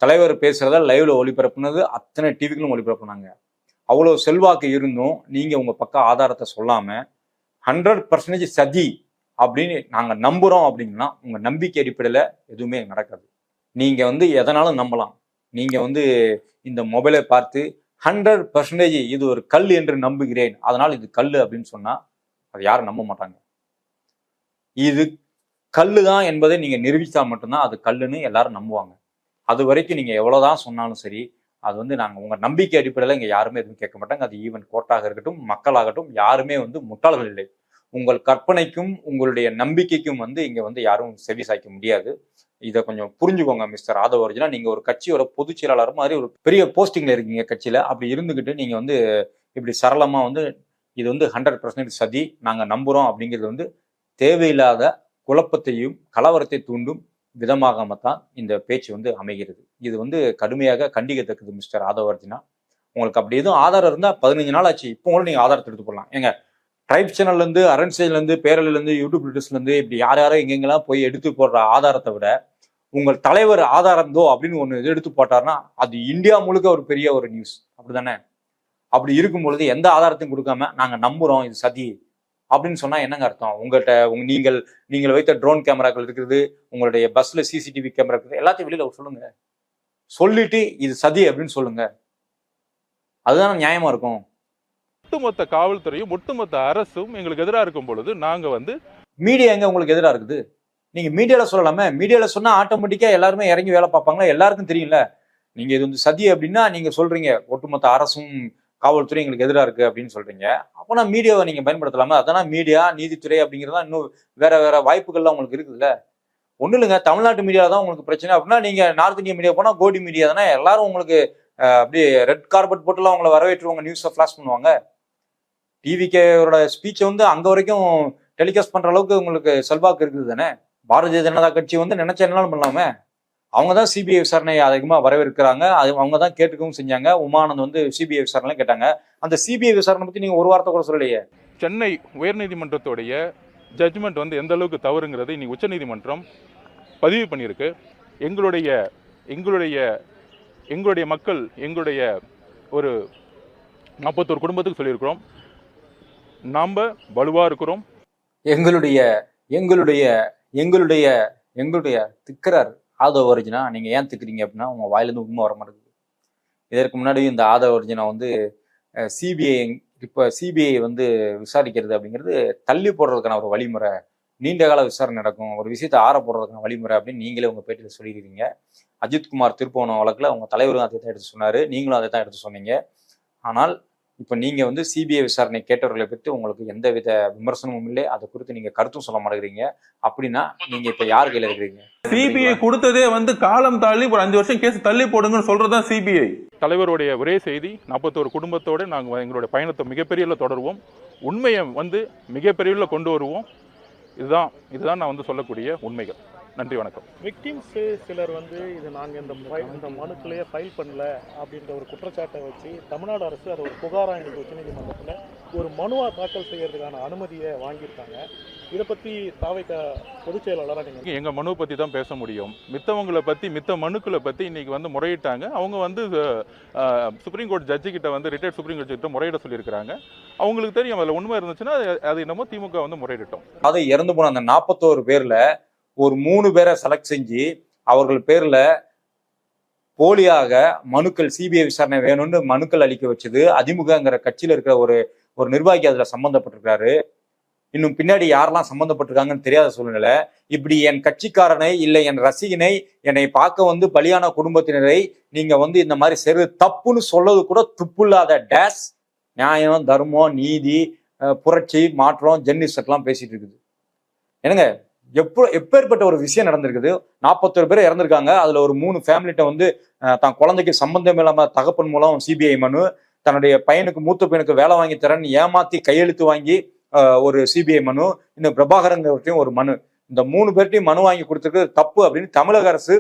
தலைவர் பேசுறத லைவ்ல ஒளிபரப்புனது அத்தனை டிவிகளும் ஒளிபரப்புனாங்க. அவ்வளவு செல்வாக்கு இருந்தும் நீங்க உங்க பக்கம் ஆதாரத்தை சொல்லாம 100% சதி அப்படின்னு நாங்க நம்புறோம் அப்படின்னா, உங்க நம்பிக்கை அடிப்படையில எதுவுமே நடக்காது. நீங்க வந்து எதனாலும் நம்பலாம். நீங்க வந்து இந்த மொபைலை பார்த்து 100% இது ஒரு கல் என்று நம்புகிறேன், அதனால் இது கல் அப்படின்னு சொன்னா அது யாரும் நம்ப மாட்டாங்க. இது கல்லுதான் என்பதை நீங்க நிரூபித்தா மட்டும்தான் அது கல்லுன்னு எல்லாரும் நம்புவாங்க. அது வரைக்கும் நீங்க எவ்வளவுதான் சொன்னாலும் சரி, அது வந்து நாங்க உங்க நம்பிக்கை அடிப்படையில இங்க யாருமே எதுவும் கேட்க மாட்டாங்க. அது ஈவன் கோர்ட்டாக இருக்கட்டும், மக்களாகட்டும், யாருமே வந்து முட்டாள்கள் இல்லை. உங்கள் கற்பனைக்கும் உங்களுடைய நம்பிக்கைக்கும் வந்து இங்க வந்து யாரும் செவி சாய்க்க முடியாது. இதை கொஞ்சம் புரிஞ்சுக்கோங்க மிஸ்டர் ஆதவ அர்ஜுனா. நீங்க ஒரு கட்சியோட பொதுச் செயலாளர் மாதிரி ஒரு பெரிய போஸ்டிங்ல இருக்கீங்க கட்சியில. அப்படி இருந்துகிட்டு நீங்க வந்து இப்படி சரளமா வந்து இது வந்து 100% சதி நாங்க நம்புறோம் அப்படிங்கிறது வந்து தேவையில்லாத குழப்பத்தையும் கலவரத்தை தூண்டும் விதமாகத்தான் இந்த பேச்சு வந்து அமைகிறது. இது வந்து கடுமையாக கண்டிக்கத்தக்கது மிஸ்டர் ஆதவ அர்ஜுனா. உங்களுக்கு அப்படி எதுவும் ஆதாரம் இருந்தா 15 நாள் ஆச்சு, இப்போ கூட நீங்க ஆதாரத்தை எடுத்து போடலாம். ஏங்க, ட்ரைப் சேனல்ல இருந்து, அரண்சேஜ்ல இருந்து, பேரலில இருந்து, யூடியூப் வீடியோஸ்ல இருந்து இப்படி யாரும் எங்கெங்கெல்லாம் போய் எடுத்து போடுற ஆதாரத்தை விட உங்கள் தலைவர் ஆதாரந்தோ அப்படின்னு ஒண்ணு எடுத்து போட்டாருன்னா அது இந்தியா முழுக்க ஒரு பெரிய ஒரு நியூஸ், அப்படிதானே? அப்படி இருக்கும் பொழுது எந்த ஆதாரத்தையும் கொடுக்காம நாங்க நம்புறோம் இது சதி அப்படின்னு சொன்னா என்னங்க அர்த்தம்? உங்கள்கிட்ட நீங்கள் வைத்த ட்ரோன் கேமராக்கள் இருக்கிறது, உங்களுடைய பஸ்ல சிசிடிவி கேமரா இருக்குது, எல்லாத்தையும் வெளியில சொல்லுங்க. சொல்லிட்டு இது சதி அப்படின்னு சொல்லுங்க. அதுதான் நியாயமா இருக்கும். ஒட்டுமொத்த காவல்துறையும் ஒட்டுமொத்த அரசும் எங்களுக்கு எதிராக இருக்கும் பொழுது நாங்க வந்து மீடியா எங்க உங்களுக்கு எதிராக இருக்குது? நீங்க மீடியால சொல்லலாமே. மீடியால சொன்னா ஆட்டோமேட்டிக்கா எல்லாருமே இறங்கி வேலை பார்ப்பாங்களா? எல்லாருக்கும் தெரியும்ல. நீங்க இது வந்து சதி அப்படின்னா நீங்க சொல்றீங்க ஒட்டுமொத்த அரசும் காவல்துறை எங்களுக்கு எதிராக இருக்கு அப்படின்னு சொல்றீங்க. அப்போனா மீடியாவை நீங்க பயன்படுத்தலாமா? அதனா மீடியா, நீதித்துறை அப்படிங்கிறதா இன்னும் வேற வேற வாய்ப்புகள்லாம் உங்களுக்கு இருக்குதுல்ல. ஒண்ணு இல்லைங்க, தமிழ்நாட்டு மீடியா தான் உங்களுக்கு பிரச்சனை அப்படின்னா நீங்க நார்த் இந்தியா மீடியா போனா கோடி மீடியா தானே, எல்லாரும் உங்களுக்கு அப்படியே ரெட் கார்பெட் போட்டுலாம் உங்களை வரவேற்றுவாங்க, நியூஸை ஃபிளாஷ் பண்ணுவாங்க. டிவிக்கோட ஸ்பீச்சை வந்து அங்க வரைக்கும் டெலிகாஸ்ட் பண்ற அளவுக்கு உங்களுக்கு செல்வாக்கு இருக்குது தானே. பாரதிய ஜனதா கட்சி வந்து நினைச்ச என்னாலும் பண்ணலாமே. அவங்க தான் சிபிஐ விசாரணை அதிகமாக வரவேற்கிறாங்க. அவங்க தான் கேட்டுக்கவும் செஞ்சாங்க. உமானந்த் வந்து சிபிஐ விசாரணை கேட்டாங்க. அந்த சிபிஐ விசாரணை பத்தி நீங்க ஒரு வார்த்தை கூட சொல்லலையே. சென்னை உயர்நீதிமன்றத்துடைய ஜட்ஜ்மெண்ட் வந்து எந்த அளவுக்கு தவறுங்கிறது இன்னைக்கு உச்சநீதிமன்றம் பதிவு பண்ணியிருக்கு. எங்களுடைய மக்கள், எங்களுடைய ஒரு 41 குடும்பத்துக்கு சொல்லியிருக்கிறோம், நாம் வலுவா இருக்கிறோம். எங்களுடைய திக்கிறார் ஆதவ அர்ஜுனா நீங்க ஏன் திக்குறீங்க அப்படின்னா உங்க வாயிலிருந்து உண்மை வர மாட்டேங்குது. இதற்கு முன்னாடி இந்த ஆதவ அர்ஜுனா வந்து சிபிஐ இப்போ சிபிஐ வந்து விசாரிக்கிறது அப்படிங்கிறது தள்ளி போடுறதுக்கான ஒரு வழிமுறை, நீண்ட கால விசாரணை நடக்கும், ஒரு விஷயத்தை ஆற போடுறதுக்கான வழிமுறை அப்படின்னு நீங்களே உங்க பேட்டியில் சொல்லியிருக்கீங்க. அஜித்குமார் திருப்பவனம் வழக்குல உங்க தலைவரும் அதை தான் எடுத்து சொன்னாரு, நீங்களும் அதை தான் எடுத்து சொன்னீங்க. ஆனால் இப்போ நீங்க வந்து சிபிஐ விசாரணை கேட்டவர்களை பற்றி உங்களுக்கு எந்தவித விமர்சனமும் இல்லை, அதை குறித்து நீங்க கருத்தும் சொல்ல மாட்டேங்கிறீங்க. அப்படின்னா நீங்க இப்ப யார் கையில இருக்கிறீங்க? சிபிஐ கொடுத்ததே வந்து காலம் தாண்டி ஒரு 5 வருஷம் கேஸ் தள்ளி போடுங்கன்னு சொல்றதுதான் சிபிஐ. தலைவருடைய ஒரே செய்தி, 41 குடும்பத்தோடு நாங்கள் எங்களுடைய பயணத்தை மிகப்பெரிய தொடருவோம், உண்மையை வந்து மிகப்பெரிய கொண்டு வருவோம். இதுதான் நான் வந்து சொல்லக்கூடிய உண்மைகள். நன்றி, வணக்கம். விக்டிம்ஸ் சிலர் வந்து இது நாங்கள் இந்த மனுக்குள்ளேயே ஃபைல் பண்ணல அப்படின்ற ஒரு குற்றச்சாட்டை வச்சு தமிழ்நாடு அரசு அதை ஒரு புகாராக எங்களுக்கு உச்சநீதிமன்றத்தில் ஒரு மனுவாக தாக்கல் செய்யறதுக்கான அனுமதியை வாங்கியிருக்காங்க. இதை பற்றி தாவைக்க பொதுச் செயலாளராக நீங்கள் எங்கள் மனுவை பற்றி தான் பேச முடியும். மித்த மனுக்களை பற்றி இன்னைக்கு வந்து முறையிட்டாங்க. அவங்க வந்து சுப்ரீம் கோர்ட் ஜட்ஜிக்கிட்ட வந்து ரிட்டையர்ட் சுப்ரீம் கோர்ட் ஜட்ஜிட்ட முறையிட சொல்லியிருக்கிறாங்க. அவங்களுக்கு தெரியும் அதில் உண்மை இருந்துச்சுன்னா அது என்னமோ திமுக வந்து முறையிட்டோம். அதை இறந்து போன அந்த 41 பேர்ல ஒரு 3 பேரை செலக்ட் செஞ்சு அவர்கள் பேர்ல போலியாக மனுக்கள் சிபிஐ விசாரணை வேணும்னு மனுக்கள் அளிக்க வச்சது அதிமுகங்கிற கட்சியில இருக்கிற ஒரு நிர்வாகி அதுல சம்பந்தப்பட்டிருக்காரு. இன்னும் பின்னாடி யாரெல்லாம் சம்பந்தப்பட்டிருக்காங்கன்னு தெரியாத சூழ்நிலை. இப்படி என் கட்சிக்காரனை இல்லை என் ரசிகனை என்னை பார்க்க வந்து பலியான குடும்பத்தினரை நீங்க வந்து இந்த மாதிரி சரி தப்புன்னு சொல்றது கூட துப்புல்லாத டேஸ் நியாயம், தர்மம், நீதி, புரட்சி, மாற்றம், ஜென்னிஸ்ட்லாம் பேசிட்டு இருக்குது. என்னங்க எப்பேற்பட்ட ஒரு விஷயம் நடந்திருக்குது. 41 பேர் இறந்திருக்காங்க. அதுல ஒரு 3 ஃபேமிலிட்ட வந்து தான் குழந்தைக்கு சம்பந்தம் இல்லாம தகப்பன் மூலம் சிபிஐ மனு, தன்னுடைய பையனுக்கு மூத்த பையனுக்கு வேலை வாங்கி தரேன்னு ஏமாத்தி கையெழுத்து வாங்கி ஒரு சிபிஐ மனு, இன்னும் பிரபாகரங்கிறவர்கிட்டையும் ஒரு மனு, இந்த 3 பேர்ட்டையும் மனு வாங்கி கொடுத்துருக்கு தப்பு அப்படின்னு தமிழக அரசு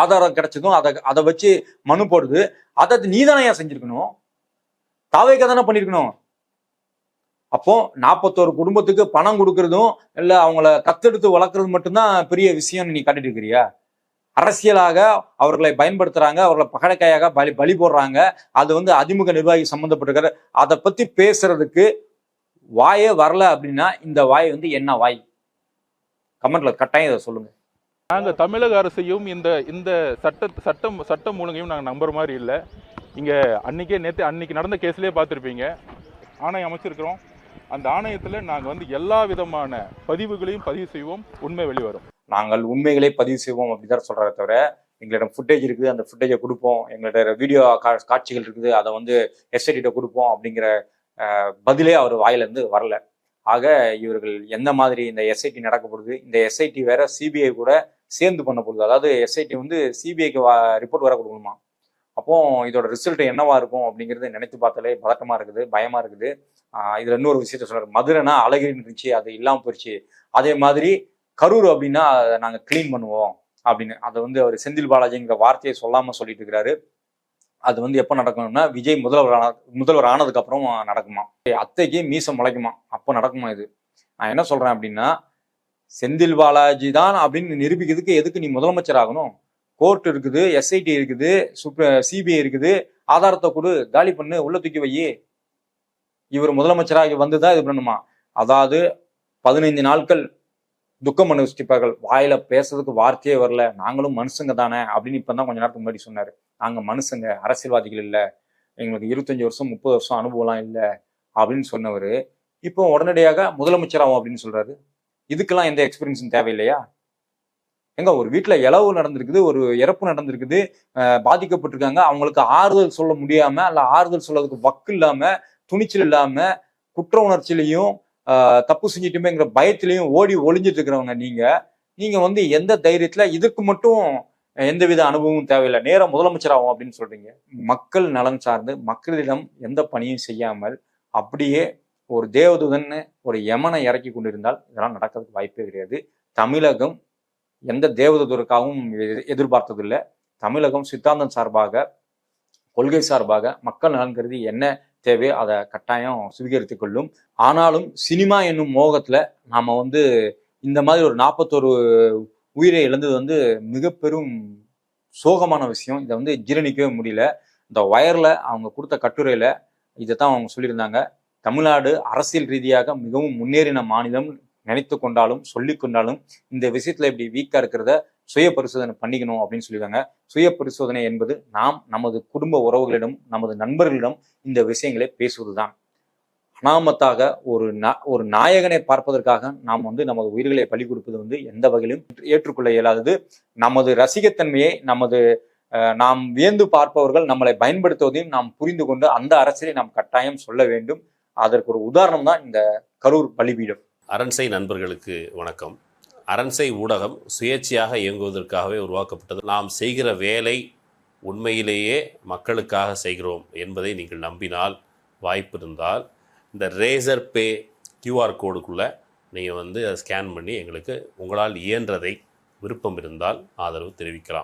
ஆதாரம் கிடைச்சதும் அதை வச்சு மனு போடுது. அதை நீதானே ஏன் செஞ்சிருக்கணும்? தாவேக்கா தானே பண்ணிருக்கணும். அப்போ 41 குடும்பத்துக்கு பணம் கொடுக்கறதும் இல்ல அவங்கள தத்தெடுத்து வளர்க்கறது மட்டும்தான் பெரிய விஷயம்னு நீ காட்டிட்டு இருக்கிறியா? அரசியலாக அவர்களை பயன்படுத்துறாங்க, அவர்களை பகடைக்காயாக பலி போடுறாங்க. அது வந்து அதிமுக நிர்வாகி சம்பந்தப்பட்டிருக்காரு. அதை பத்தி பேசுறதுக்கு வாயே வரல அப்படின்னா இந்த வாய் வந்து என்ன வாய்? கமெண்ட்ல கட்டாயம் இதை சொல்லுங்க. நாங்கள் தமிழக அரசையும் இந்த சட்டம் ஒழுங்கையும் நாங்கள் நம்புற மாதிரி இல்லை. இங்கே அன்னைக்கு நடந்த கேஸ்லேயே பார்த்துருப்பீங்க, ஆணையம் அமைச்சிருக்கிறோம். அந்த ஆணையத்தில் நாங்கள் வந்து எல்லா விதமான பதிவுகளையும் பதிவு செய்வோம், உண்மை வெளிவரும். நாங்கள் உண்மைகளை பதிவு செய்வோம் அப்படிதான் சொல்றதை தவிர எங்களிடம் ஃபுட்டேஜ் இருக்குது, அந்த ஃபுட்டேஜை கொடுப்போம், எங்கள்கிட்ட வீடியோ காட்சிகள் இருக்குது, அதை வந்து எஸ்ஐடிட்ட கொடுப்போம் அப்படிங்கிற பதிலே அவர் வாயிலிருந்து வரல. ஆக இவர்கள் எந்த மாதிரி இந்த எஸ்ஐடி நடக்கப்படுது, இந்த எஸ்ஐடி வேற சிபிஐ கூட சேர்ந்து பண்ண போகுது. அதாவது எஸ்ஐடி வந்து சிபிஐக்கு ரிப்போர்ட் வர கொடுக்கணுமா? அப்போ இதோட ரிசல்ட் என்னவா இருக்கும் அப்படிங்கிறது நினைத்து பார்த்தாலே பதட்டமா இருக்குது, பயமா இருக்குது. இதுல இன்னொரு விஷயத்த சொல்றாரு, மதுரைனா அழகிரின்னு இருந்துச்சு, அது இல்லாம போயிடுச்சு. அதே மாதிரி கரூர் அப்படின்னா நாங்க கிளீன் பண்ணுவோம் அப்படின்னு அதை வந்து அவர் செந்தில் பாலாஜிங்கிற வார்த்தையை சொல்லாம சொல்லிட்டு இருக்கிறாரு. அது வந்து எப்போ நடக்கணும்னா விஜய் முதல்வர் ஆனதுக்கு அப்புறம் நடக்குமா? அத்தைக்கு மீசம் முளைக்குமா? அப்போ நடக்குமா? இது நான் என்ன சொல்றேன் அப்படின்னா, செந்தில் பாலாஜி தான் அப்படின்னு நிரூபிக்கிறதுக்கு எதுக்கு நீ முதலமைச்சர் ஆகணும்? கோர்ட் இருக்குது, எஸ்ஐடி இருக்குது, சிபிஐ இருக்குது, ஆதாரத்தை கொடு, காலி பண்ணு, உள்ள தூக்கி வை. இவர் முதலமைச்சராக வந்துதான் இது பண்ணணுமா? அதாவது 15 நாட்கள் துக்கம் அனுஷ்டிப்பார்கள், வாயில பேசுறதுக்கு வார்த்தையே வரல, நாங்களும் மனுஷங்க தானே அப்படின்னு இப்பதான் கொஞ்ச நேரத்துக்கு முன்னாடி சொன்னாரு. நாங்க மனுஷங்க, அரசியல்வாதிகள் இல்லை, எங்களுக்கு 25 வருஷம் 30 வருஷம் அனுபவம்லாம் இல்லை அப்படின்னு சொன்னவர் இப்போ உடனடியாக முதலமைச்சராகும் அப்படின்னு சொல்றாரு. இதுக்கெல்லாம் எந்த எக்ஸ்பீரியன்ஸும் தேவையில்லையா? எங்க ஒரு வீட்டுல இளவு நடந்திருக்குது, ஒரு இறப்பு நடந்திருக்குது, பாதிக்கப்பட்டிருக்காங்க, அவங்களுக்கு ஆறுதல் சொல்ல முடியாம அல்ல ஆறுதல் சொல்றதுக்கு வக்கு இல்லாம, துணிச்சல் இல்லாம, குற்ற உணர்ச்சியிலையும் தப்பு செஞ்சிட்டுமேங்கிற பயத்திலையும் ஓடி ஒளிஞ்சிட்டு இருக்கிறவங்க நீங்க வந்து எந்த தைரியத்துல இதுக்கு மட்டும் எந்தவித அனுபவமும் தேவையில்லை, நேரம் முதலமைச்சராகும் அப்படின்னு சொல்றீங்க? மக்கள் நலன் சார்ந்து மக்களிடம் எந்த பணியும் செய்யாமல் அப்படியே ஒரு தேவதூதன் ஒரு யமனை இறக்கி கொண்டிருந்தால் இதெல்லாம் நடக்கிறதுக்கு வாய்ப்பே கிடையாது. தமிழகம் எந்த தேவதூதருக்காகவும் எதிர்பார்த்ததில்லை. தமிழகம் சித்தாந்தம் சார்பாக, கொள்கை சார்பாக மக்கள் நலன் கருதி என்ன தேவையோ அதை கட்டாயம் சுவீகரித்து கொள்ளும். ஆனாலும் சினிமா என்னும் மோகத்துல நாம வந்து இந்த மாதிரி ஒரு 41 உயிரை இழந்தது வந்து மிக பெரும் சோகமான விஷயம். இதை வந்து ஜீரணிக்கவே முடியல. இந்த வயர்ல அவங்க கொடுத்த கட்டுரையில இதைத்தான் அவங்க சொல்லியிருந்தாங்க. தமிழ்நாடு அரசியல் ரீதியாக மிகவும் முன்னேறின மாநிலம், நினைத்து கொண்டாலும் சொல்லி கொண்டாலும் இந்த விஷயத்துல இப்படி வீக்கா இருக்கிறத சுய பரிசோதனை பண்ணிக்கணும் அப்படின்னு சொல்லிடுவாங்க. சுய பரிசோதனை என்பது நாம் நமது குடும்ப உறவுகளிடம், நமது நண்பர்களிடம் இந்த விஷயங்களை பேசுவதுதான். அனாமத்தாக ஒரு நாயகனை பார்ப்பதற்காக நாம் நமது உயிர்களை பலி கொடுப்பது எந்த வகையிலும் ஏற்றுக்கொள்ள இயலாதது. நமது ரசிகத்தன்மையை நாம் வியந்து பார்ப்பவர்கள் நம்மளை பயன்படுத்துவதையும் நாம் புரிந்து கொண்டு அந்த அரசியலை நாம் கட்டாயம் சொல்ல வேண்டும். அதற்கு ஒரு உதாரணம் தான் இந்த கரூர் பலிபீடம். அரண்சை நண்பர்களுக்கு வணக்கம். அரண்சை ஊடகம் சுயேட்சையாக இயங்குவதற்காகவே உருவாக்கப்பட்டது. நாம் செய்கிற வேலை உண்மையிலேயே மக்களுக்காக செய்கிறோம் என்பதை நீங்கள் நம்பினால், வாய்ப்பு இருந்தால் இந்த ரேசர் பே கியூஆர் கோடுக்குள்ளே நீங்கள் அதை ஸ்கேன் பண்ணி எங்களுக்கு உங்களால் இயன்றதை விருப்பம் இருந்தால் ஆதரவு தெரிவிக்கலாம்.